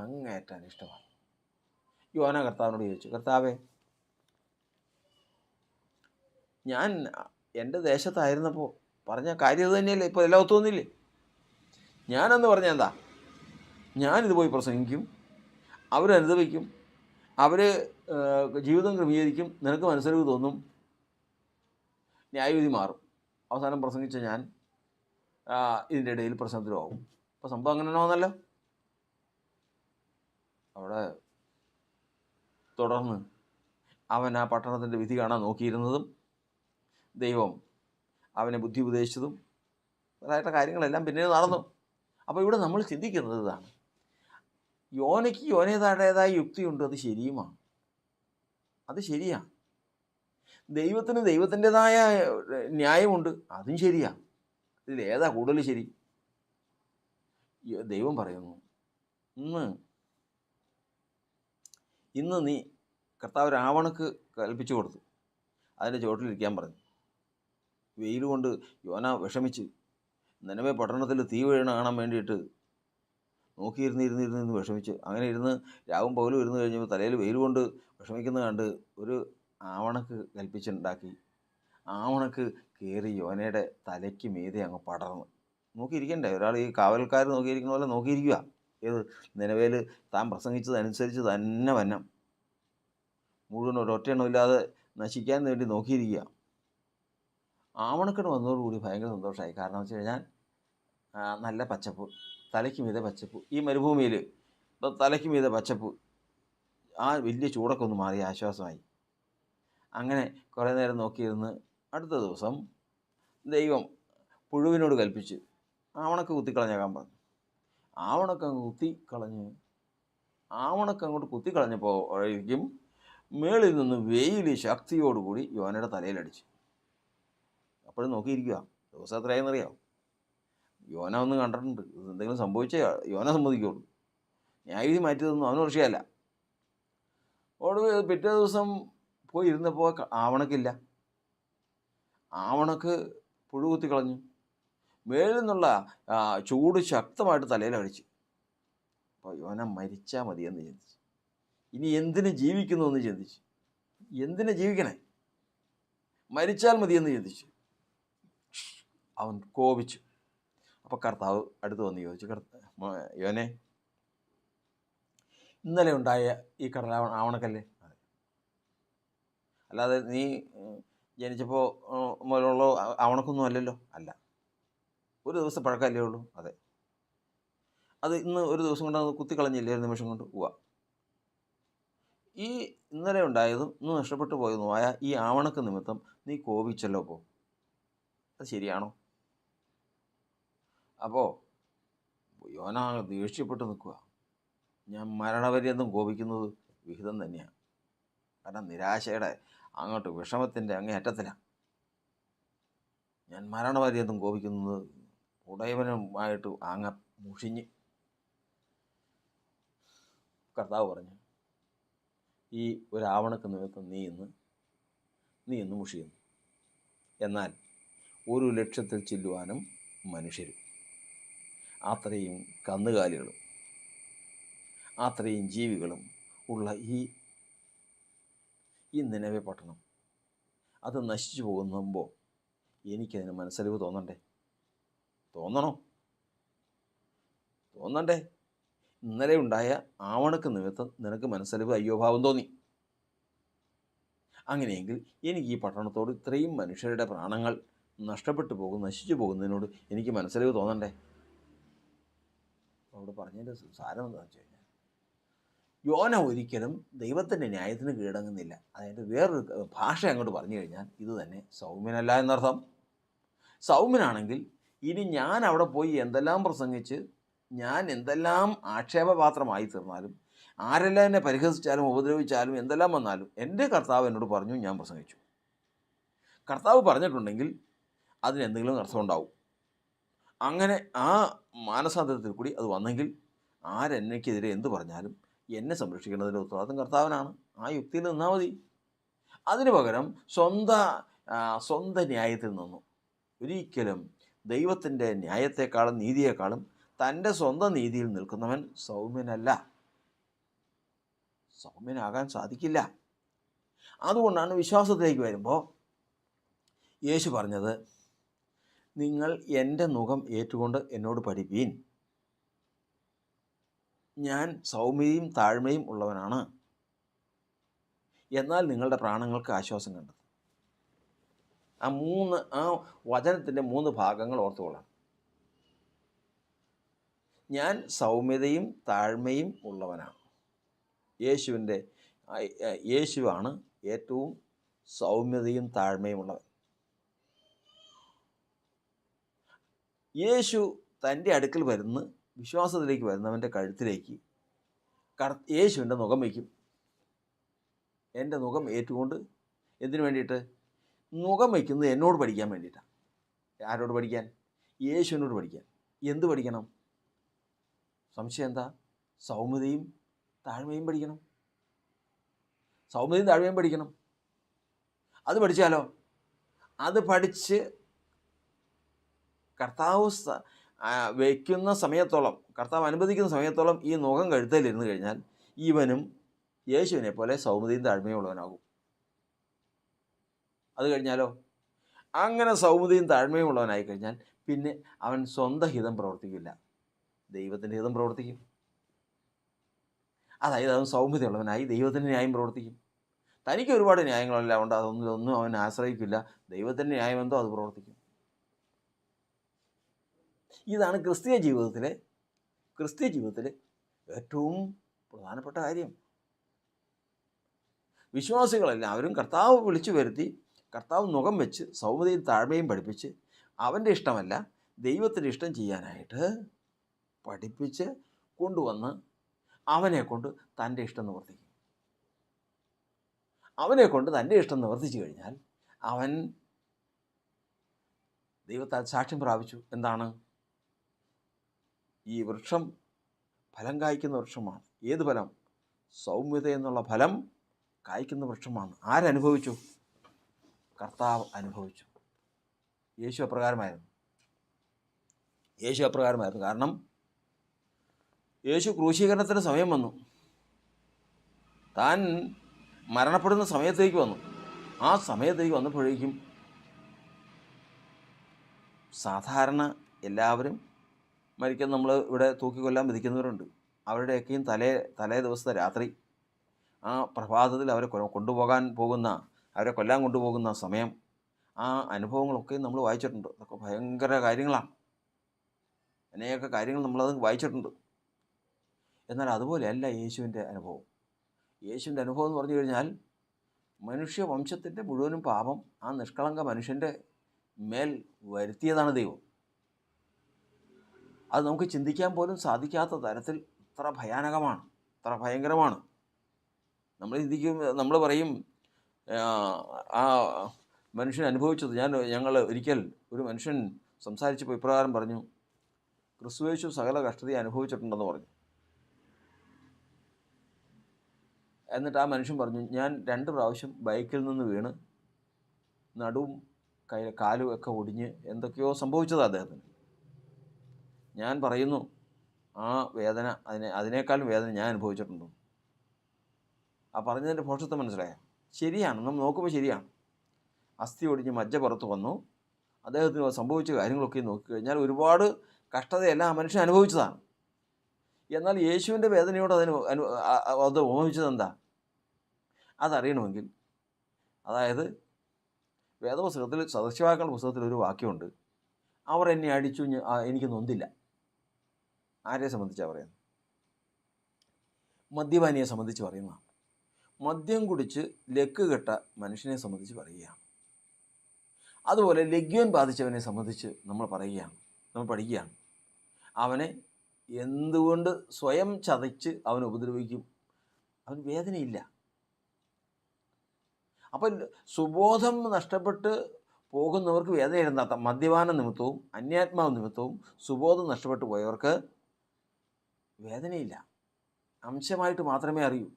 അങ്ങേയറ്റാൻ ഇഷ്ടമായി. യോന കർത്താവിനോട് ചോദിച്ചു, കർത്താവേ, ഞാൻ എൻ്റെ ദേശത്തായിരുന്നപ്പോൾ പറഞ്ഞ കാര്യം ഇത് തന്നെയല്ലേ, ഇപ്പോൾ എല്ലാം ഒത്തുവന്നില്ലേ? ഞാനെന്ന് പറഞ്ഞാൽ എന്താ, ഞാനിത് പോയി പ്രസംഗിക്കും, അവരനുഭവിക്കും, അവർ ജീവിതം ക്രമീകരിക്കും, നിനക്ക് മനസ്സിലാവ് തോന്നും, ന്യായവിധി മാറും, അവസാനം പ്രസംഗിച്ച ഞാൻ ഇതിൻ്റെ ഇടയിൽ പ്രശ്നത്തിലാവും. അപ്പോൾ സംഭവം അങ്ങനെ ആവുന്നല്ലോ. അവിടെ തുടർന്ന് അവൻ ആ പട്ടണത്തിൻ്റെ വിധി കാണാൻ നോക്കിയിരുന്നതും ദൈവം അവനെ ബുദ്ധി ഉപദേശിച്ചതും അതായിട്ട് കാര്യങ്ങളെല്ലാം പിന്നീട് നടന്നു. അപ്പോൾ ഇവിടെ നമ്മൾ ചിന്തിക്കുന്നത് ഇതാണ്, യോനയ്ക്ക് യോനേതാടേതായ യുക്തിയുണ്ട്, അത് ശരിയുമാണ്, അത് ശരിയാണ്. ദൈവത്തിന് ദൈവത്തിൻ്റെതായ ന്യായമുണ്ട്, അതും ശരിയാണ്. ഇതിലേതാ കൂടുതൽ ശരി? ദൈവം പറയുന്നു, ഇന്ന് നീ കർത്താവ് രാവണക്ക് കൽപ്പിച്ചു കൊടുത്തു, അതിൻ്റെ ചുവട്ടിലിരിക്കാൻ പറഞ്ഞു. വെയിൽ കൊണ്ട് യോന വിഷമിച്ച് നിനവെ പട്ടണത്തിൽ തീ വീഴണ കാണാൻ വേണ്ടിയിട്ട് നോക്കിയിരുന്ന് വിഷമിച്ച് അങ്ങനെ ഇരുന്ന് രാവും പകലും ഇരുന്ന് കഴിഞ്ഞപ്പോൾ തലയിൽ വെയിൽ കൊണ്ട് വിഷമിക്കുന്നത് കണ്ട് ഒരു ആവണക്ക് കൽപ്പിച്ചുണ്ടാക്കി. ആവണക്ക് കയറി യോനയുടെ തലയ്ക്ക് മീതെ അങ്ങ് പടർന്ന്. നോക്കിയിരിക്കണ്ടേ, ഒരാൾ ഈ കാവൽക്കാർ നോക്കിയിരിക്കുന്ന പോലെ നോക്കിയിരിക്കുക. ഏത് നിലവേൽ താൻ പ്രസംഗിച്ചതനുസരിച്ച് തന്നെ വന്നം മുഴുവൻ ഒരൊറ്റെണ്ണമില്ലാതെ നശിക്കാൻ വേണ്ടി നോക്കിയിരിക്കുക. ആവണക്കെട്ട് വന്നതോടുകൂടി ഭയങ്കര സന്തോഷമായി. കാരണം വെച്ച് കഴിഞ്ഞാൽ നല്ല പച്ചപ്പ്, തലയ്ക്ക് മീതെ പച്ചപ്പ്. ഈ മരുഭൂമിയിൽ ഇപ്പം തലയ്ക്ക് മീതെ പച്ചപ്പ്, ആ വലിയ ചൂടൊക്കെ ഒന്ന് മാറി ആശ്വാസമായി. അങ്ങനെ കുറേ നേരം നോക്കിയിരുന്ന് അടുത്ത ദിവസം ദൈവം പുഴുവിനോട് കൽപ്പിച്ച് ആവണക്ക് കുത്തിക്കളഞ്ഞേക്കാൻ പറഞ്ഞു. ആവണക്കങ്ങ് കുത്തിക്കളഞ്ഞ് ആവണക്കങ്ങോട്ട് കുത്തിക്കളഞ്ഞപ്പോഴേക്കും മേളിൽ നിന്ന് വെയിൽ ശക്തിയോടുകൂടി യോനയുടെ തലയിലടിച്ചു. അപ്പോഴും നോക്കിയിരിക്കുക. ദിവസം എത്രയായെന്നറിയാം? യോന ഒന്ന് കണ്ടിട്ടുണ്ട്. എന്തെങ്കിലും സംഭവിച്ചേ യോന സമ്മതിക്കുള്ളൂ. ന്യായവിധി മാറ്റിയതൊന്നും അവന് വിഷയമല്ല. ഒടുവിൽ പിറ്റേ ദിവസം പോയി ഇരുന്നപ്പോൾ ആവണക്കില്ല. ആവണക്ക് പുഴു കുത്തിക്കളഞ്ഞു. മേളിൽ നിന്നുള്ള ചൂട് ശക്തമായിട്ട് തലയിലടിച്ചു. അപ്പോൾ യോന മരിച്ചാൽ മതിയെന്ന് ചിന്തിച്ചു. ഇനി എന്തിനു ജീവിക്കുന്നു എന്ന് ചിന്തിച്ചു. എന്തിനു ജീവിക്കണേ? മരിച്ചാൽ മതിയെന്ന് ചിന്തിച്ചു. അവൻ കോപിച്ചു. അപ്പോൾ കർത്താവ് അടുത്ത് വന്ന് ചോദിച്ചു, യോനെ, ഇന്നലെ ഉണ്ടായ ഈ കടൽ ആവണക്കല്ലേ? അതെ. അല്ലാതെ നീ ജനിച്ചപ്പോൾ മുതലുള്ള ആവണക്കൊന്നും അല്ലല്ലോ? അല്ല. ഒരു ദിവസം പഴക്കമല്ലേ ഉള്ളൂ? അതെ. അത് ഇന്ന് ഒരു ദിവസം കൊണ്ട് അത് കുത്തിക്കളഞ്ഞില്ലേ? ഒരു നിമിഷം കൊണ്ട്? ഉവ്വ. ഈ ഇന്നലെ ഉണ്ടായതും ഇന്ന് നഷ്ടപ്പെട്ടു പോയതുമായ ഈ ആവണക്ക് നിമിത്തം നീ കോപിച്ചല്ലോ. അപ്പോൾ അത് ശരിയാണോ? അപ്പോൾ യോന ദേഷ്യപ്പെട്ട് നിൽക്കുക. ഞാൻ മരണപര്യന്തം കോപിക്കുന്നത് വിഹിതം തന്നെയാണ്. കാരണം നിരാശയുടെ അങ്ങോട്ട് വിഷമത്തിൻ്റെ അങ്ങേയറ്റത്തിലാണ്. ഞാൻ മരണപര്യന്തം കോപിക്കുന്നത് ഉടയവനുമായിട്ട് അങ്ങ് മുഷിഞ്ഞ്. കർത്താവ് പറഞ്ഞു, ഈ ഒരു ആവണക്ക് നിമിത്തം നീ ഇന്ന് മുഷിയുന്നു. എന്നാൽ 1,00,000 ചെല്ലുവാനും മനുഷ്യരും, അത്രയും കന്നുകാലികളും അത്രയും ജീവികളും ഉള്ള ഈ നിനവെ പട്ടണം അത് നശിച്ചു പോകുമ്പോൾ എനിക്കതിന് മനസ്സലിവ് തോന്നണ്ടേ? തോന്നണ്ടേ? ഇന്നലെ ഉണ്ടായ ആവണക്ക് നിമിത്തം നിനക്ക് മനസ്സലിവ് അയ്യോഭാവം തോന്നി. അങ്ങനെയെങ്കിൽ എനിക്ക് ഈ പട്ടണത്തോട് ഇത്രയും മനുഷ്യരുടെ പ്രാണങ്ങൾ നശിച്ചു പോകുന്നതിനോട് എനിക്ക് മനസ്സലിവ് തോന്നണ്ടേ? അവിടെ പറഞ്ഞതിൻ്റെ സാരം എന്താണെന്ന് വെച്ച് കഴിഞ്ഞാൽ, യോന ഒരിക്കലും ദൈവത്തിൻ്റെ ന്യായത്തിന് കീഴടങ്ങുന്നില്ല. അതായത് വേറൊരു ഭാഷ അങ്ങോട്ട് പറഞ്ഞു കഴിഞ്ഞാൽ ഇത് തന്നെ സൗമ്യനല്ല എന്നർത്ഥം. സൗമ്യനാണെങ്കിൽ ഇനി ഞാൻ അവിടെ പോയി എന്തെല്ലാം പ്രസംഗിച്ച് ഞാൻ എന്തെല്ലാം ആക്ഷേപപാത്രമായി തീർന്നാലും, ആരെല്ലാം എന്നെ പരിഹസിച്ചാലും ഉപദ്രവിച്ചാലും എന്തെല്ലാം വന്നാലും എൻ്റെ കർത്താവ് എന്നോട് പറഞ്ഞു, ഞാൻ പ്രസംഗിച്ചു. കർത്താവ് പറഞ്ഞിട്ടുണ്ടെങ്കിൽ അതിനെന്തെങ്കിലും അർത്ഥം ഉണ്ടാവും. അങ്ങനെ ആ മാനസാന്തരത്തിൽ കൂടി അത് വന്നെങ്കിൽ ആരെന്നെക്കെതിരെ എന്ത് പറഞ്ഞാലും എന്നെ സംരക്ഷിക്കേണ്ടതിൻ്റെ ഉത്തരവാദിത്വം കർത്താവിനാണ്. ആ യുക്തിയിൽ നിന്നാൽ മതി. അതിനു പകരം സ്വന്തം ന്യായത്തിൽ നിന്നും ഒരിക്കലും ദൈവത്തിൻ്റെ ന്യായത്തെക്കാളും നീതിയേക്കാളും തൻ്റെ സ്വന്തം നീതിയിൽ നിൽക്കുന്നവൻ സൗമ്യനാകാൻ സാധിക്കില്ല. അതുകൊണ്ടാണ് വിശ്വാസത്തിലേക്ക് വരുമ്പോൾ യേശു പറഞ്ഞത്, നിങ്ങൾ എൻ്റെ നുകം ഏറ്റുകൊണ്ട് എന്നോട് പഠിപ്പീൻ, ഞാൻ സൗമ്യതയും താഴ്മയും ഉള്ളവനാണ്, എന്നാൽ നിങ്ങളുടെ പ്രാണങ്ങൾക്ക് ആശ്വാസം കണ്ടെത്തും. ആ വചനത്തിൻ്റെ 3 ഭാഗങ്ങൾ ഓർത്തുകൊള്ളാം. ഞാൻ സൗമ്യതയും താഴ്മയും ഉള്ളവനാണ്. യേശുവാണ് ഏറ്റവും സൗമ്യതയും താഴ്മയും ഉള്ളവൻ. യേശു തൻ്റെ അടുക്കൽ വിശ്വാസത്തിലേക്ക് വരുന്നവൻ്റെ കഴുത്തിലേക്ക് യേശുവിൻ്റെ നുകം വയ്ക്കും. എൻ്റെ നുകം ഏറ്റുകൊണ്ട് എന്തിനു വേണ്ടിയിട്ട്? നുകം വയ്ക്കുന്നത് എന്നോട് പഠിക്കാൻ വേണ്ടിയിട്ടാണ്. ആരോട് പഠിക്കാൻ? യേശുവിനോട് പഠിക്കാൻ. എന്ത് പഠിക്കണം? സംശയം എന്താ? സൗമ്യതയും താഴ്മയും പഠിക്കണം. സൗമ്യതയും താഴ്മയും പഠിക്കണം. അത് പഠിച്ചാലോ? അത് പഠിച്ച് കർത്താവ് വയ്ക്കുന്ന സമയത്തോളം, കർത്താവ് അനുവദിക്കുന്ന സമയത്തോളം ഈ നുകം കഴുത്തലിരുന്ന് കഴിഞ്ഞാൽ ഇവനും യേശുവിനെ പോലെ സൗമ്യതയും താഴ്മയും ഉള്ളവനാകും. അത് കഴിഞ്ഞാലോ? അങ്ങനെ സൗമ്യതയും താഴ്മയും ഉള്ളവനായി കഴിഞ്ഞാൽ പിന്നെ അവൻ സ്വന്തം ഹിതം പ്രവർത്തിക്കില്ല, ദൈവത്തിൻ്റെ ഹിതം പ്രവർത്തിക്കും. അതായത് അവൻ സൗമ്യതയുള്ളവനായി ദൈവത്തിൻ്റെ ന്യായം പ്രവർത്തിക്കും. തനിക്ക് ഒരുപാട് ന്യായങ്ങളെല്ലാം ഉണ്ട്, അതൊന്നും അവൻ ആശ്രയിക്കില്ല. ദൈവത്തിൻ്റെ ന്യായം എന്തോ അത് പ്രവർത്തിക്കും. ഇതാണ് ക്രിസ്തീയ ജീവിതത്തിലെ ഏറ്റവും പ്രധാനപ്പെട്ട കാര്യം. വിശ്വാസികളെല്ലാവരും കർത്താവ് വിളിച്ചു വരുത്തി, കർത്താവ് മുഖം വെച്ച് സൗമ്യതയും താഴ്മയും പഠിപ്പിച്ച് അവൻ്റെ ഇഷ്ടമല്ല ദൈവത്തിൻ്റെ ഇഷ്ടം ചെയ്യാനായിട്ട് പഠിപ്പിച്ച് കൊണ്ടുവന്ന് അവനെക്കൊണ്ട് തൻ്റെ ഇഷ്ടം നിവർത്തിക്കും. അവനെക്കൊണ്ട് തൻ്റെ ഇഷ്ടം നിവർത്തിച്ചു കഴിഞ്ഞാൽ അവൻ ദൈവത്താൽ സാക്ഷ്യം പ്രാപിച്ചു. എന്താണ്? ഈ വൃക്ഷം ഫലം കായ്ക്കുന്ന വൃക്ഷമാണ്. ഏത് ഫലം? സൗമ്യത എന്നുള്ള ഫലം കായ്ക്കുന്ന വൃക്ഷമാണ്. ആരനുഭവിച്ചു? കർത്താവ് അനുഭവിച്ചു. യേശു അപ്രകാരമായിരുന്നു. കാരണം യേശു ക്രൂശീകരണത്തിന് സമയം വന്നു. താൻ മരണപ്പെടുന്ന സമയത്തേക്ക് വന്നു. ആ സമയത്തേക്ക് വന്നപ്പോഴേക്കും സാധാരണ എല്ലാവരും മരിക്കാൻ നമ്മൾ ഇവിടെ തൂക്കിക്കൊല്ലാൻ വിധിക്കുന്നവരുണ്ട്. അവരുടെയൊക്കെയും തലേ ദിവസത്തെ രാത്രി ആ പ്രഭാതത്തിൽ അവരെ അവരെ കൊല്ലാൻ കൊണ്ടുപോകുന്ന സമയം, ആ അനുഭവങ്ങളൊക്കെ നമ്മൾ വായിച്ചിട്ടുണ്ട്. അതൊക്കെ ഭയങ്കര കാര്യങ്ങളാണ്. അനേക കാര്യങ്ങൾ നമ്മളത് വായിച്ചിട്ടുണ്ട്. എന്നാൽ അതുപോലെയല്ല യേശുവിൻ്റെ അനുഭവം. യേശുവിൻ്റെ അനുഭവം എന്ന് പറഞ്ഞു കഴിഞ്ഞാൽ മനുഷ്യവംശത്തിൻ്റെ മുഴുവനും പാപം ആ നിഷ്കളങ്ക മനുഷ്യൻ്റെ മേൽ വരുത്തിയതാണ് ദൈവം. അത് നമുക്ക് ചിന്തിക്കാൻ പോലും സാധിക്കാത്ത തരത്തിൽ ഇത്ര ഭയാനകമാണ്, ഇത്ര ഭയങ്കരമാണ്. നമ്മൾ പറയും ആ മനുഷ്യൻ അനുഭവിച്ചത്. ഞങ്ങൾ ഒരിക്കൽ ഒരു മനുഷ്യൻ സംസാരിച്ചപ്പോൾ ഇപ്രകാരം പറഞ്ഞു, ക്രിസ്തുയേശു സകല കഷ്ടതയെ അനുഭവിച്ചിട്ടുണ്ടെന്ന് പറഞ്ഞു. എന്നിട്ട് ആ മനുഷ്യൻ പറഞ്ഞു, ഞാൻ 2 പ്രാവശ്യം ബൈക്കിൽ നിന്ന് വീണ് നടുവും കാലും ഒക്കെ ഒടിഞ്ഞ് എന്തൊക്കെയോ സംഭവിച്ചതാണ് അദ്ദേഹത്തിന്. ഞാൻ പറയുന്നു, ആ വേദന അതിനേക്കാളും വേദന ഞാൻ അനുഭവിച്ചിട്ടുണ്ട്. ആ പറഞ്ഞതിൻ്റെ ഭോഷത്വം മനസ്സിലായോ? ശരിയാണ്, നമ്മൾ നോക്കുമ്പോൾ ശരിയാണ്. അസ്ഥി ഒടിഞ്ഞ് മജ്ജ പുറത്ത് വന്നു. അദ്ദേഹത്തിന് സംഭവിച്ച കാര്യങ്ങളൊക്കെ നോക്കിക്കഴിഞ്ഞാൽ ഒരുപാട് കഷ്ടതയെല്ലാം ആ മനുഷ്യൻ അനുഭവിച്ചതാണ്. എന്നാൽ യേശുവിൻ്റെ വേദനയോട് അത് ഉപമിച്ചത് എന്താ? അതറിയണമെങ്കിൽ, അതായത് വേദപുസ്തകത്തിൽ, സദൃശവാക്യങ്ങളുടെ പുസ്തകത്തിൽ ഒരു വാക്യമുണ്ട്, അവർ എന്നെ അടിച്ചു, എനിക്ക് നൊന്തില്ല. ആരെ സംബന്ധിച്ചാണ് പറയുന്നത്? മദ്യപാനിയെ സംബന്ധിച്ച് പറയുന്നതാണ്. മദ്യം കുടിച്ച് ലക്ക് കെട്ട മനുഷ്യനെ സംബന്ധിച്ച് പറയുകയാണ്. അതുപോലെ ലഗ്യോൻ ബാധിച്ചവനെ സംബന്ധിച്ച് നമ്മൾ പഠിക്കുകയാണ്. അവനെ എന്തുകൊണ്ട് സ്വയം ചതച്ച് അവൻ ഉപദ്രവിക്കും? അവന് വേദനയില്ല. അപ്പം സുബോധം നഷ്ടപ്പെട്ട് പോകുന്നവർക്ക് വേദനയില്ലെന്നാത്ത മദ്യപാന നിമിത്തവും അന്യാത്മാവ് നിമിത്തവും സുബോധം നഷ്ടപ്പെട്ടു പോയവർക്ക് വേദനയില്ല. അംശമായിട്ട് മാത്രമേ അറിയൂ.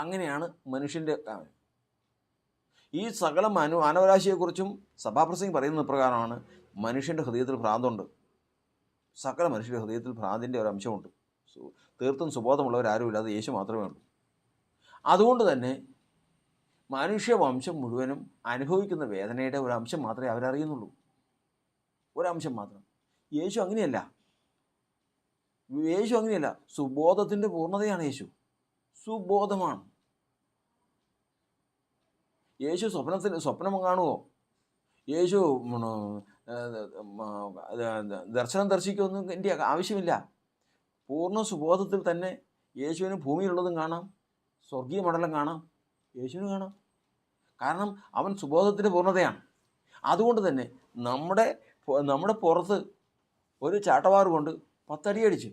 അങ്ങനെയാണ് മനുഷ്യൻ്റെ. ഈ സകല മാനവരാശിയെക്കുറിച്ചും സഭാപ്രസംഗം പറയുന്ന പ്രകാരമാണ്. മനുഷ്യൻ്റെ ഹൃദയത്തിൽ ഭ്രാന്തുണ്ട്. സകല മനുഷ്യരുടെ ഹൃദയത്തിൽ ഭ്രാന്തിൻ്റെ ഒരു അംശമുണ്ട്. തീർത്തും സുബോധമുള്ളവരാരുമില്ല, അത് യേശു മാത്രമേ ഉള്ളൂ. അതുകൊണ്ട് തന്നെ മനുഷ്യവംശം മുഴുവനും അനുഭവിക്കുന്ന വേദനയുടെ ഒരു അംശം മാത്രമേ അവരറിയുന്നുള്ളൂ. ഒരംശം മാത്രം. യേശു അങ്ങനെയല്ല. സുബോധത്തിൻ്റെ പൂർണ്ണതയാണ് യേശു. സുബോധമാണ് യേശു. സ്വപ്നം കാണുമോ? യേശു ദർശനം ദർശിക്കുമൊന്നും എൻ്റെ ആവശ്യമില്ല. പൂർണ്ണ സുബോധത്തിൽ തന്നെ യേശുവിന് ഭൂമിയിലുള്ളതും കാണാം, സ്വർഗീയ മണ്ഡലം കാണാം, യേശുവിന് കാണാം. കാരണം അവൻ സുബോധത്തിൻ്റെ പൂർണ്ണതയാണ്. അതുകൊണ്ട് തന്നെ നമ്മുടെ പുറത്ത് ഒരു ചാട്ടവാറ് കൊണ്ട് 10 അടി അടിച്ചു.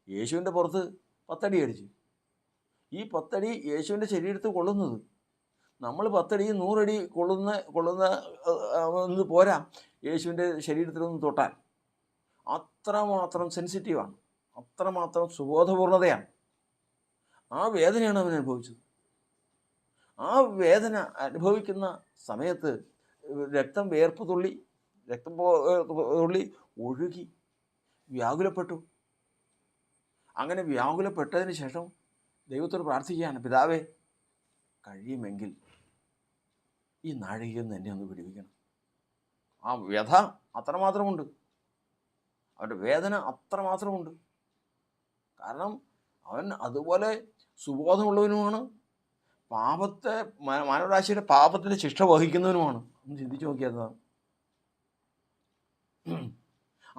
യേശുവിൻ്റെ പുറത്ത് 10 അടി അടിച്ചു. ഈ 10 അടി യേശുവിൻ്റെ ശരീരത്തിൽ കൊള്ളുന്നത്. നമ്മൾ 10 അടി 100 അടി കൊള്ളുന്ന പോരാ യേശുവിൻ്റെ ശരീരത്തിലൊന്ന് തൊട്ടാൽ. അത്രമാത്രം സെൻസിറ്റീവാണ്, അത്രമാത്രം സുബോധപൂർണതയാണ്. ആ വേദനയാണ് അവൻ അനുഭവിച്ചത്. ആ വേദന അനുഭവിക്കുന്ന സമയത്ത് രക്തം തുള്ളി ഒഴുകി വ്യാകുലപ്പെട്ടു. അങ്ങനെ വ്യാകുലപ്പെട്ടതിന് ശേഷം ദൈവത്തോട് പ്രാർത്ഥിക്കുകയാണ്, പിതാവേ, കഴിയുമെങ്കിൽ ഈ നാഴികയിൽ നിന്ന് എന്നെ ഒന്ന് വിടുവിക്കണം. ആ വ്യഥ അത്രമാത്രമുണ്ട്, അവൻ്റെ വേദന അത്രമാത്രമുണ്ട്. കാരണം അവൻ അതുപോലെ സുബോധമുള്ളവനുമാണ്. പാപത്തെ മാനവരാശിയുടെ പാപത്തിൻ്റെ ശിക്ഷ വഹിക്കുന്നവനുമാണ്. ഒന്ന് ചിന്തിച്ചു നോക്കിയത്.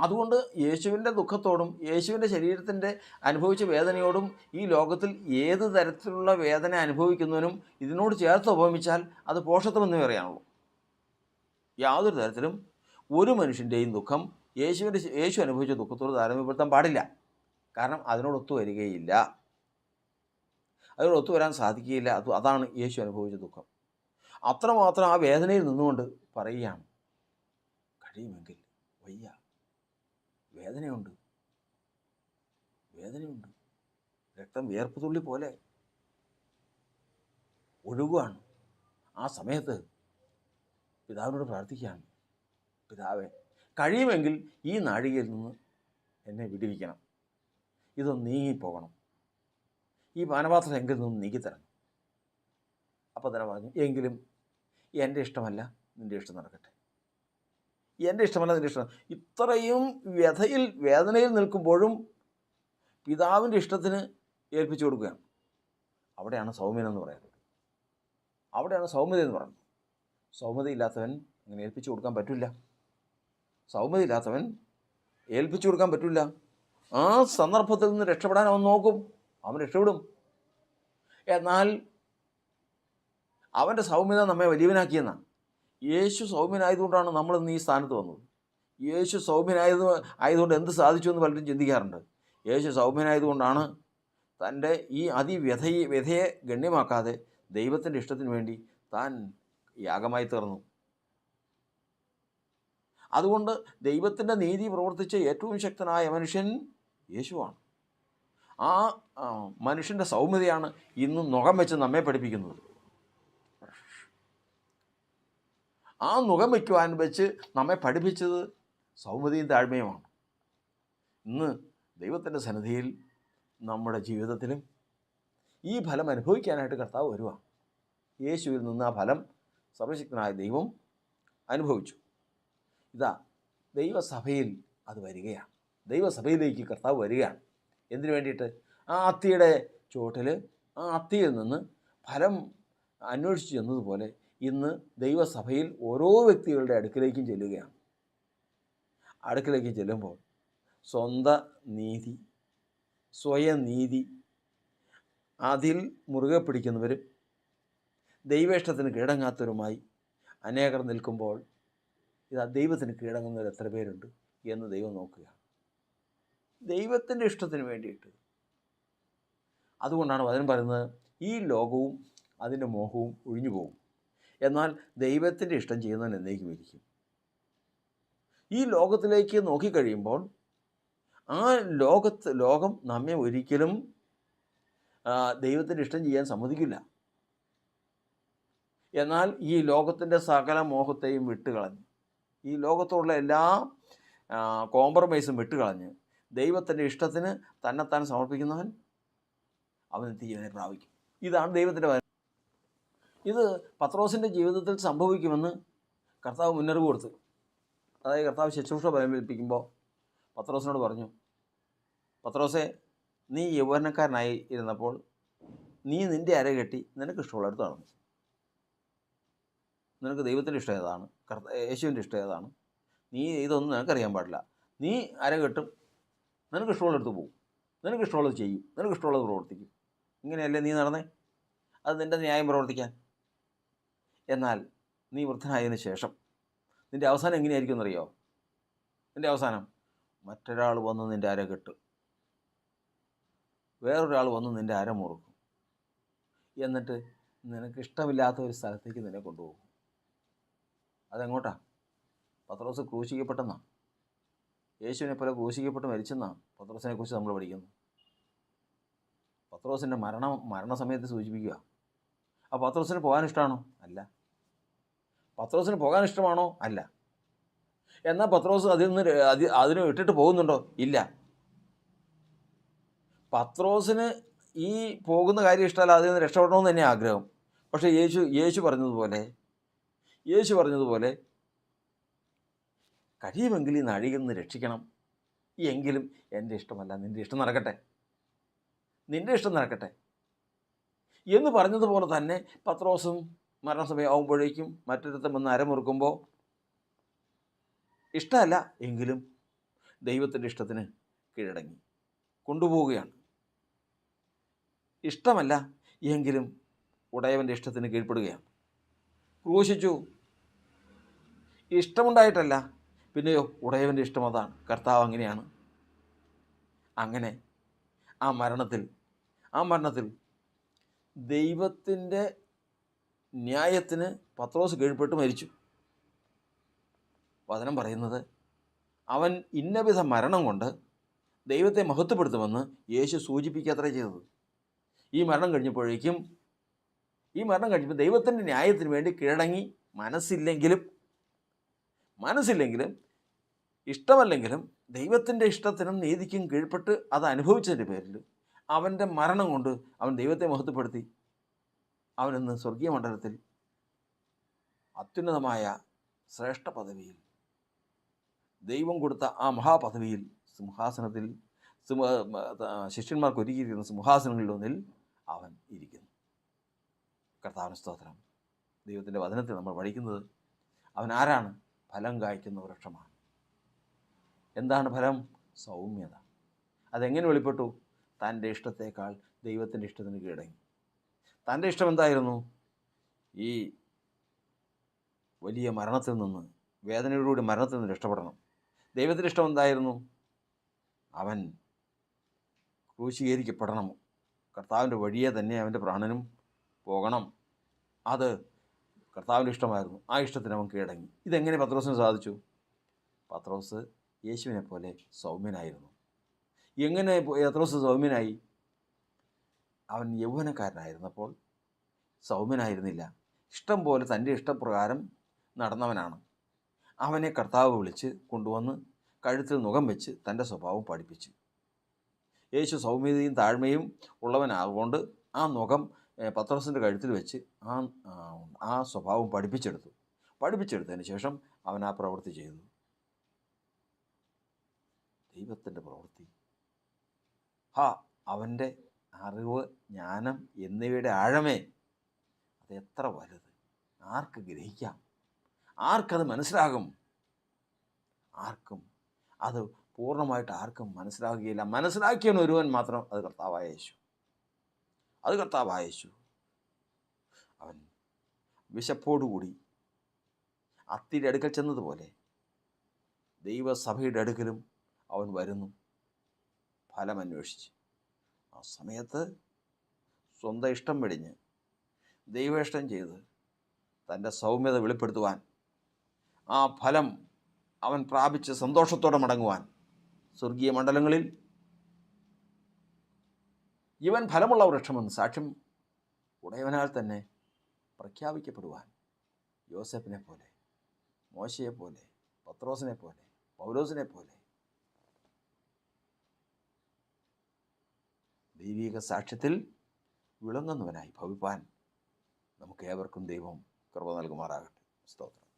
അതുകൊണ്ട് യേശുവിൻ്റെ ദുഃഖത്തോടും യേശുവിൻ്റെ ശരീരത്തിൻ്റെ അനുഭവിച്ച വേദനയോടും ഈ ലോകത്തിൽ ഏത് തരത്തിലുള്ള വേദന അനുഭവിക്കുന്നവനും ഇതിനോട് ചേർത്ത് ഉപമിച്ചാൽ അത് പോഷത്വമെന്ന് പറയാനുള്ളൂ. യാതൊരു തരത്തിലും ഒരു മനുഷ്യൻ്റെയും ദുഃഖം യേശു അനുഭവിച്ച ദുഃഖത്തോട് താരതമ്യപ്പെടുത്താൻ പാടില്ല. കാരണം അതിനോട് ഒത്തു വരികയില്ല, അതിനോട് ഒത്തു വരാൻ സാധിക്കുകയില്ല. അതാണ് യേശു അനുഭവിച്ച ദുഃഖം. അത്രമാത്രം ആ വേദനയിൽ നിന്നുകൊണ്ട് പറയുകയാണ്, കഴിയുമെങ്കിൽ വയ്യ, വേദനയുണ്ട്, രക്തം വിയർപ്പ് തുള്ളി പോലെ ഒഴുകുകയാണ്. ആ സമയത്ത് പിതാവിനോട് പ്രാർത്ഥിക്കുകയാണ്, പിതാവേ, കഴിയുമെങ്കിൽ ഈ നാഴികയിൽ നിന്ന് എന്നെ വിടുവിക്കണം, ഇതൊന്ന് നീങ്ങിപ്പോകണം, ഈ പാനപാത്രം എങ്കിൽ നിന്ന് നീക്കിത്തരണം. അപ്പോൾ തന്നെ പറഞ്ഞു, എങ്കിലും എൻ്റെ ഇഷ്ടമല്ല നിൻ്റെ ഇഷ്ടം നടക്കട്ടെ, എൻ്റെ ഇഷ്ടമല്ല നിൻ്റെ ഇഷ്ടം. ഇത്രയും വേദനയിൽ നിൽക്കുമ്പോഴും പിതാവിൻ്റെ ഇഷ്ടത്തിന് ഏൽപ്പിച്ചു കൊടുക്കുകയാണ്. അവിടെയാണ് സൗമ്യത എന്ന് പറയുന്നത്. അവിടെയാണ് സൗമ്യത എന്ന് പറയുന്നത്. സൗമ്യതയില്ലാത്തവൻ അങ്ങനെ ഏൽപ്പിച്ചു കൊടുക്കാൻ പറ്റില്ല. സൗമ്യതയില്ലാത്തവൻ ഏൽപ്പിച്ചു കൊടുക്കാൻ പറ്റില്ല. ആ സന്ദർഭത്തിൽ നിന്ന് രക്ഷപ്പെടാൻ അവൻ നോക്കും, അവൻ രക്ഷപ്പെടും. എന്നാൽ അവൻ്റെ സൗമ്യത നമ്മെ വലിയവനാക്കിയെന്നാണ്. യേശു സൗമ്യനായതുകൊണ്ടാണ് നമ്മളിന്ന് ഈ സ്ഥാനത്ത് വന്നത്. യേശു ആയതുകൊണ്ട് എന്ത് സാധിച്ചു എന്ന് പലരും ചിന്തിക്കാറുണ്ട്. യേശു സൗമ്യനായതുകൊണ്ടാണ് തൻ്റെ ഈ വ്യഥയെ ഗണ്യമാക്കാതെ ദൈവത്തിൻ്റെ ഇഷ്ടത്തിന് വേണ്ടി താൻ യാഗമായി തീർന്നു. അതുകൊണ്ട് ദൈവത്തിൻ്റെ നീതി പ്രവർത്തിച്ച ഏറ്റവും ശക്തനായ മനുഷ്യൻ യേശുവാണ്. ആ മനുഷ്യൻ്റെ സൗമ്യതയാണ് ഇന്നും നുകം വെച്ച് നമ്മെ പഠിപ്പിക്കുന്നത്. ആ നുകം വയ്ക്കുവാൻ വെച്ച് നമ്മെ പഠിപ്പിച്ചത് സൗമ്യതയും താഴ്മയുമാണ്. ഇന്ന് ദൈവത്തിൻ്റെ സന്നിധിയിൽ നമ്മുടെ ജീവിതത്തിലും ഈ ഫലം അനുഭവിക്കാനായിട്ട് കർത്താവ് വരുവാണ്. യേശുവിൽ നിന്ന് ആ ഫലം സർവശക്തനായ ദൈവം അനുഭവിച്ചു. ഇതാ ദൈവസഭയിൽ അത് വരികയാണ്. ദൈവസഭയിലേക്ക് കർത്താവ് വരികയാണ്. എന്തിനു വേണ്ടിയിട്ട്? ആ അത്തിയുടെ ചുവട്ടിൽ ആ അത്തിയിൽ നിന്ന് ഫലം അന്വേഷിച്ച് ചെന്നതുപോലെ ഇന്ന് ദൈവസഭയിൽ ഓരോ വ്യക്തികളുടെ അടുക്കിലേക്കും ചെല്ലുകയാണ്. അടുക്കിലേക്ക് ചെല്ലുമ്പോൾ സ്വയം നീതി അതിൽ മുറുകെ പിടിക്കുന്നവരും ദൈവേഷ്ടത്തിന് കീഴടങ്ങാത്തവരുമായി അനേകർ നിൽക്കുമ്പോൾ ഇതാ ദൈവത്തിന് കീഴടങ്ങുന്നവർ എത്ര പേരുണ്ട് എന്ന് ദൈവം നോക്കുക. ദൈവത്തിൻ്റെ ഇഷ്ടത്തിന് വേണ്ടിയിട്ട്. അതുകൊണ്ടാണ് വചനം പറയുന്നത്, ഈ ലോകവും അതിൻ്റെ മോഹവും ഒഴിഞ്ഞു പോകും, എന്നാൽ ദൈവത്തിൻ്റെ ഇഷ്ടം ചെയ്യുന്നവൻ എന്നേക്കും ഇരിക്കും. ഈ ലോകത്തിലേക്ക് നോക്കിക്കഴിയുമ്പോൾ ആ ലോകം നമ്മെ ഒരിക്കലും ദൈവത്തിൻ്റെ ഇഷ്ടം ചെയ്യാൻ സമ്മതിക്കില്ല. എന്നാൽ ഈ ലോകത്തിൻ്റെ സകല മോഹത്തെയും വിട്ടുകളഞ്ഞ്, ഈ ലോകത്തോടുള്ള എല്ലാ കോംപ്രമൈസും വിട്ടുകളഞ്ഞ് ദൈവത്തിൻ്റെ ഇഷ്ടത്തിന് തന്നെത്താൻ സമർപ്പിക്കുന്നവൻ അവൻ നിത്യജീവനെ പ്രാപിക്കും. ഇതാണ് ദൈവത്തിൻ്റെ വചനം. ഇത് പത്രോസിൻ്റെ ജീവിതത്തിൽ സംഭവിക്കുമെന്ന് കർത്താവ് മുന്നറിവ് കൊടുത്തു. അതായത് കർത്താവ് ശുശ്രൂഷ പരിമേൽപ്പിക്കുമ്പോൾ പത്രോസിനോട് പറഞ്ഞു, പത്രോസെ, നീ യൗവനക്കാരനായി ഇരുന്നപ്പോൾ നീ നിൻ്റെ അര കെട്ടി നിനക്ക് ഇഷ്ടമുള്ളടുത്ത് നടന്നു. നിനക്ക് ദൈവത്തിൻ്റെ ഇഷ്ടം ഏതാണ്, യേശുവിൻ്റെ ഇഷ്ടം ഏതാണ്, നീ ഇതൊന്നും നിനക്കറിയാൻ പാടില്ല. നീ അര കെട്ടും, നിനക്ക് ഇഷ്ടമുള്ളടുത്ത് പോകും, നിനക്ക് ഇഷ്ടമുള്ളത് ചെയ്യും, നിനക്ക് ഇഷ്ടമുള്ളത് പ്രവർത്തിക്കും. ഇങ്ങനെയല്ലേ നീ നടന്നേ? അത് നിൻ്റെ ന്യായം പ്രവർത്തിക്കാൻ. എന്നാൽ നീ വൃദ്ധനായതിനു ശേഷം നിൻ്റെ അവസാനം എങ്ങനെയായിരിക്കും എന്നറിയോ? നിൻ്റെ അവസാനം മറ്റൊരാൾ വന്ന് നിൻ്റെ അര കെട്ടും, വേറൊരാൾ വന്ന് നിൻ്റെ അര മുറുക്കും, എന്നിട്ട് നിനക്ക് ഇഷ്ടമില്ലാത്ത ഒരു സ്ഥലത്തേക്ക് നിന്നെ കൊണ്ടുപോകും. അതെങ്ങോട്ടാ? പത്രോസ് ക്രൂശിക്കപ്പെട്ടെന്നാണ്. യേശുവിനെ പോലെ ക്രൂശിക്കപ്പെട്ട് മരിച്ചെന്നാണ് പത്രോസിനെ കുറിച്ച് നമ്മൾ പഠിക്കുന്നത്. പത്രോസിൻ്റെ മരണസമയത്ത് സൂചിപ്പിക്കുക. ആ പത്രോസിന് പോകാൻ ഇഷ്ടമാണോ? അല്ല. പത്രോസിന് പോകാൻ ഇഷ്ടമാണോ? അല്ല. എന്നാൽ പത്രോസ് അതിന് ഇട്ടിട്ട് പോകുന്നുണ്ടോ? ഇല്ല. പത്രോസിന് ഈ പോകുന്ന കാര്യം ഇഷ്ടമല്ല, അതിൽ നിന്ന് രക്ഷപ്പെടണമെന്ന് തന്നെ ആഗ്രഹം. പക്ഷേ യേശു പറഞ്ഞതുപോലെ കഴിയുമെങ്കിൽ ഈ നാഴികയിൽ നിന്ന് രക്ഷിക്കണം, എങ്കിലും എൻ്റെ ഇഷ്ടമല്ല നിൻ്റെ ഇഷ്ടം നടക്കട്ടെ. നിൻ്റെ ഇഷ്ടം നടക്കട്ടെ എന്ന് പറഞ്ഞതുപോലെ തന്നെ പത്രോസും മരണസമയമാകുമ്പോഴേക്കും മറ്റൊരുത്തം വന്ന് അരമുറുക്കുമ്പോൾ ഇഷ്ടമല്ല എങ്കിലും ദൈവത്തിൻ്റെ ഇഷ്ടത്തിന് കീഴടങ്ങി കൊണ്ടുപോവുകയാണ്. ഇഷ്ടമല്ല എങ്കിലും ഉടയവൻ്റെ ഇഷ്ടത്തിന് കീഴ്പ്പെടുകയാണ്. ക്രൂശിച്ചു, ഇഷ്ടമുണ്ടായിട്ടല്ല, പിന്നെയോ ഉടയവൻ്റെ ഇഷ്ടം അതാണ്. കർത്താവ് അങ്ങനെയാണ്. അങ്ങനെ ആ മരണത്തിൽ ദൈവത്തിൻ്റെ ന്യായത്തിന് പത്രോസ് കീഴ്പ്പെട്ട് മരിച്ചു. വചനം പറയുന്നത് അവൻ ഇന്നവിധ മരണം കൊണ്ട് ദൈവത്തെ മഹത്വപ്പെടുത്തുമെന്ന് യേശു സൂചിപ്പിക്കുകയത്രേ ചെയ്തത്. ഈ മരണം കഴിഞ്ഞപ്പോൾ ദൈവത്തിൻ്റെ ന്യായത്തിന് വേണ്ടി കീഴടങ്ങി, മനസ്സില്ലെങ്കിലും ഇഷ്ടമല്ലെങ്കിലും ദൈവത്തിൻ്റെ ഇഷ്ടത്തിനും നീതിക്കും കീഴ്പ്പെട്ട് അത് അനുഭവിച്ചതിൻ്റെ പേരിൽ അവൻ്റെ മരണം കൊണ്ട് അവൻ ദൈവത്തെ മഹത്വപ്പെടുത്തി. അവനിന്ന് സ്വർഗീയ മണ്ഡലത്തിൽ അത്യുന്നതമായ ശ്രേഷ്ഠ പദവിയിൽ, ദൈവം കൊടുത്ത ആ മഹാപദവിയിൽ, സിംഹാസനത്തിൽ, ശിഷ്യന്മാർക്ക് ഒരുക്കിയിരിക്കുന്ന സിംഹാസനങ്ങളിലൊന്നിൽ അവൻ ഇരിക്കുന്നു. കർത്താവിന് സ്തോത്രം. ദൈവത്തിൻ്റെ വചനത്തിൽ നമ്മൾ പഠിക്കുന്നത് അവൻ ആരാണ്? ഫലം കായ്ക്കുന്ന വൃക്ഷമാണ്. എന്താണ് ഫലം? സൗമ്യത. അതെങ്ങനെ വെളിപ്പെട്ടു? തൻ്റെ ഇഷ്ടത്തേക്കാൾ ദൈവത്തിൻ്റെ ഇഷ്ടത്തിന് കീഴടങ്ങി. തൻ്റെ ഇഷ്ടം എന്തായിരുന്നു? ഈ വലിയ മരണത്തിൽ നിന്ന്, വേദനയോടുകൂടി മരണത്തിൽ നിന്ന് രക്ഷപ്പെടണം. ദൈവത്തിൻ്റെ ഇഷ്ടം എന്തായിരുന്നു? അവൻ ക്രൂശീകരിക്കപ്പെടണം. കർത്താവിൻ്റെ വഴിയെ തന്നെ അവൻ്റെ പ്രാണനും പോകണം. അത് കർത്താവിൻ്റെ ഇഷ്ടമായിരുന്നു. ആ ഇഷ്ടത്തിന് അവൻ കീഴടങ്ങി. ഇതെങ്ങനെ പത്രോസിന് സാധിച്ചു? പത്രോസ് യേശുവിനെ പോലെ സൗമ്യനായിരുന്നു. എങ്ങനെ പത്രോസ് സൗമ്യനായി? അവൻ യൗവനക്കാരനായിരുന്നപ്പോൾ സൗമ്യനായിരുന്നില്ല. ഇഷ്ടം പോലെ തൻ്റെ ഇഷ്ടപ്രകാരം നടന്നവനാണ്. അവനെ കർത്താവ് വിളിച്ച് കൊണ്ടുവന്ന് കഴുത്തിൽ നുകം വെച്ച് തൻ്റെ സ്വഭാവം പഠിപ്പിച്ചു. യേശു സൗമ്യതയും താഴ്മയും ഉള്ളവനാകൊണ്ട് ആ നുകം പത്രോസിൻ്റെ കഴുത്തിൽ വെച്ച് ആ സ്വഭാവം പഠിപ്പിച്ചെടുത്തതിന് ശേഷം അവൻ ആ പ്രവൃത്തി ചെയ്തു. ദൈവത്തിൻ്റെ പ്രവൃത്തി, അവൻ്റെ അറിവ്, ജ്ഞാനം എന്നിവയുടെ ആഴമേ, അത് എത്ര വലുത്! ആർക്ക് ഗ്രഹിക്കാം? ആർക്കത് മനസ്സിലാകും? ആർക്കും അത് പൂർണ്ണമായിട്ട് ആർക്കും മനസ്സിലാകുകയില്ല. മനസ്സിലാക്കിയവൻ ഒരുവൻ മാത്രം, അത് കർത്താവായ യേശു. അവൻ വിശപ്പോടുകൂടി അത്തിയുടെ അടുക്കൽ ചെന്നതുപോലെ ദൈവസഭയുടെ അടുക്കലും അവൻ വരുന്നു, ഫലമന്വേഷിച്ച്. ആ സമയത്ത് സ്വന്തം ഇഷ്ടം വെടിഞ്ഞ് ദൈവേഷ്ടം ചെയ്ത് തൻ്റെ സൗമ്യത വെളിപ്പെടുത്തുവാൻ, ആ ഫലം അവൻ പ്രാപിച്ച് സന്തോഷത്തോടെ മടങ്ങുവാൻ, സ്വർഗീയ മണ്ഡലങ്ങളിൽ ഇവൻ ഫലമുള്ള വൃക്ഷമെന്ന് സാക്ഷ്യം ഉടയവനാൽ തന്നെ പ്രഖ്യാപിക്കപ്പെടുവാൻ യോസേഫിനെ പോലെ, മോശയെ പോലെ, പത്രോസിനെ പോലെ, പൗലോസിനെ പോലെ ദൈവിക സാക്ഷ്യത്തിൽ വിളങ്ങുന്നവനായി ഭവിപ്പാൻ നമുക്ക് ഏവർക്കും ദൈവം കൃപ നൽകുമാറാകട്ടെ. സ്തോത്രം.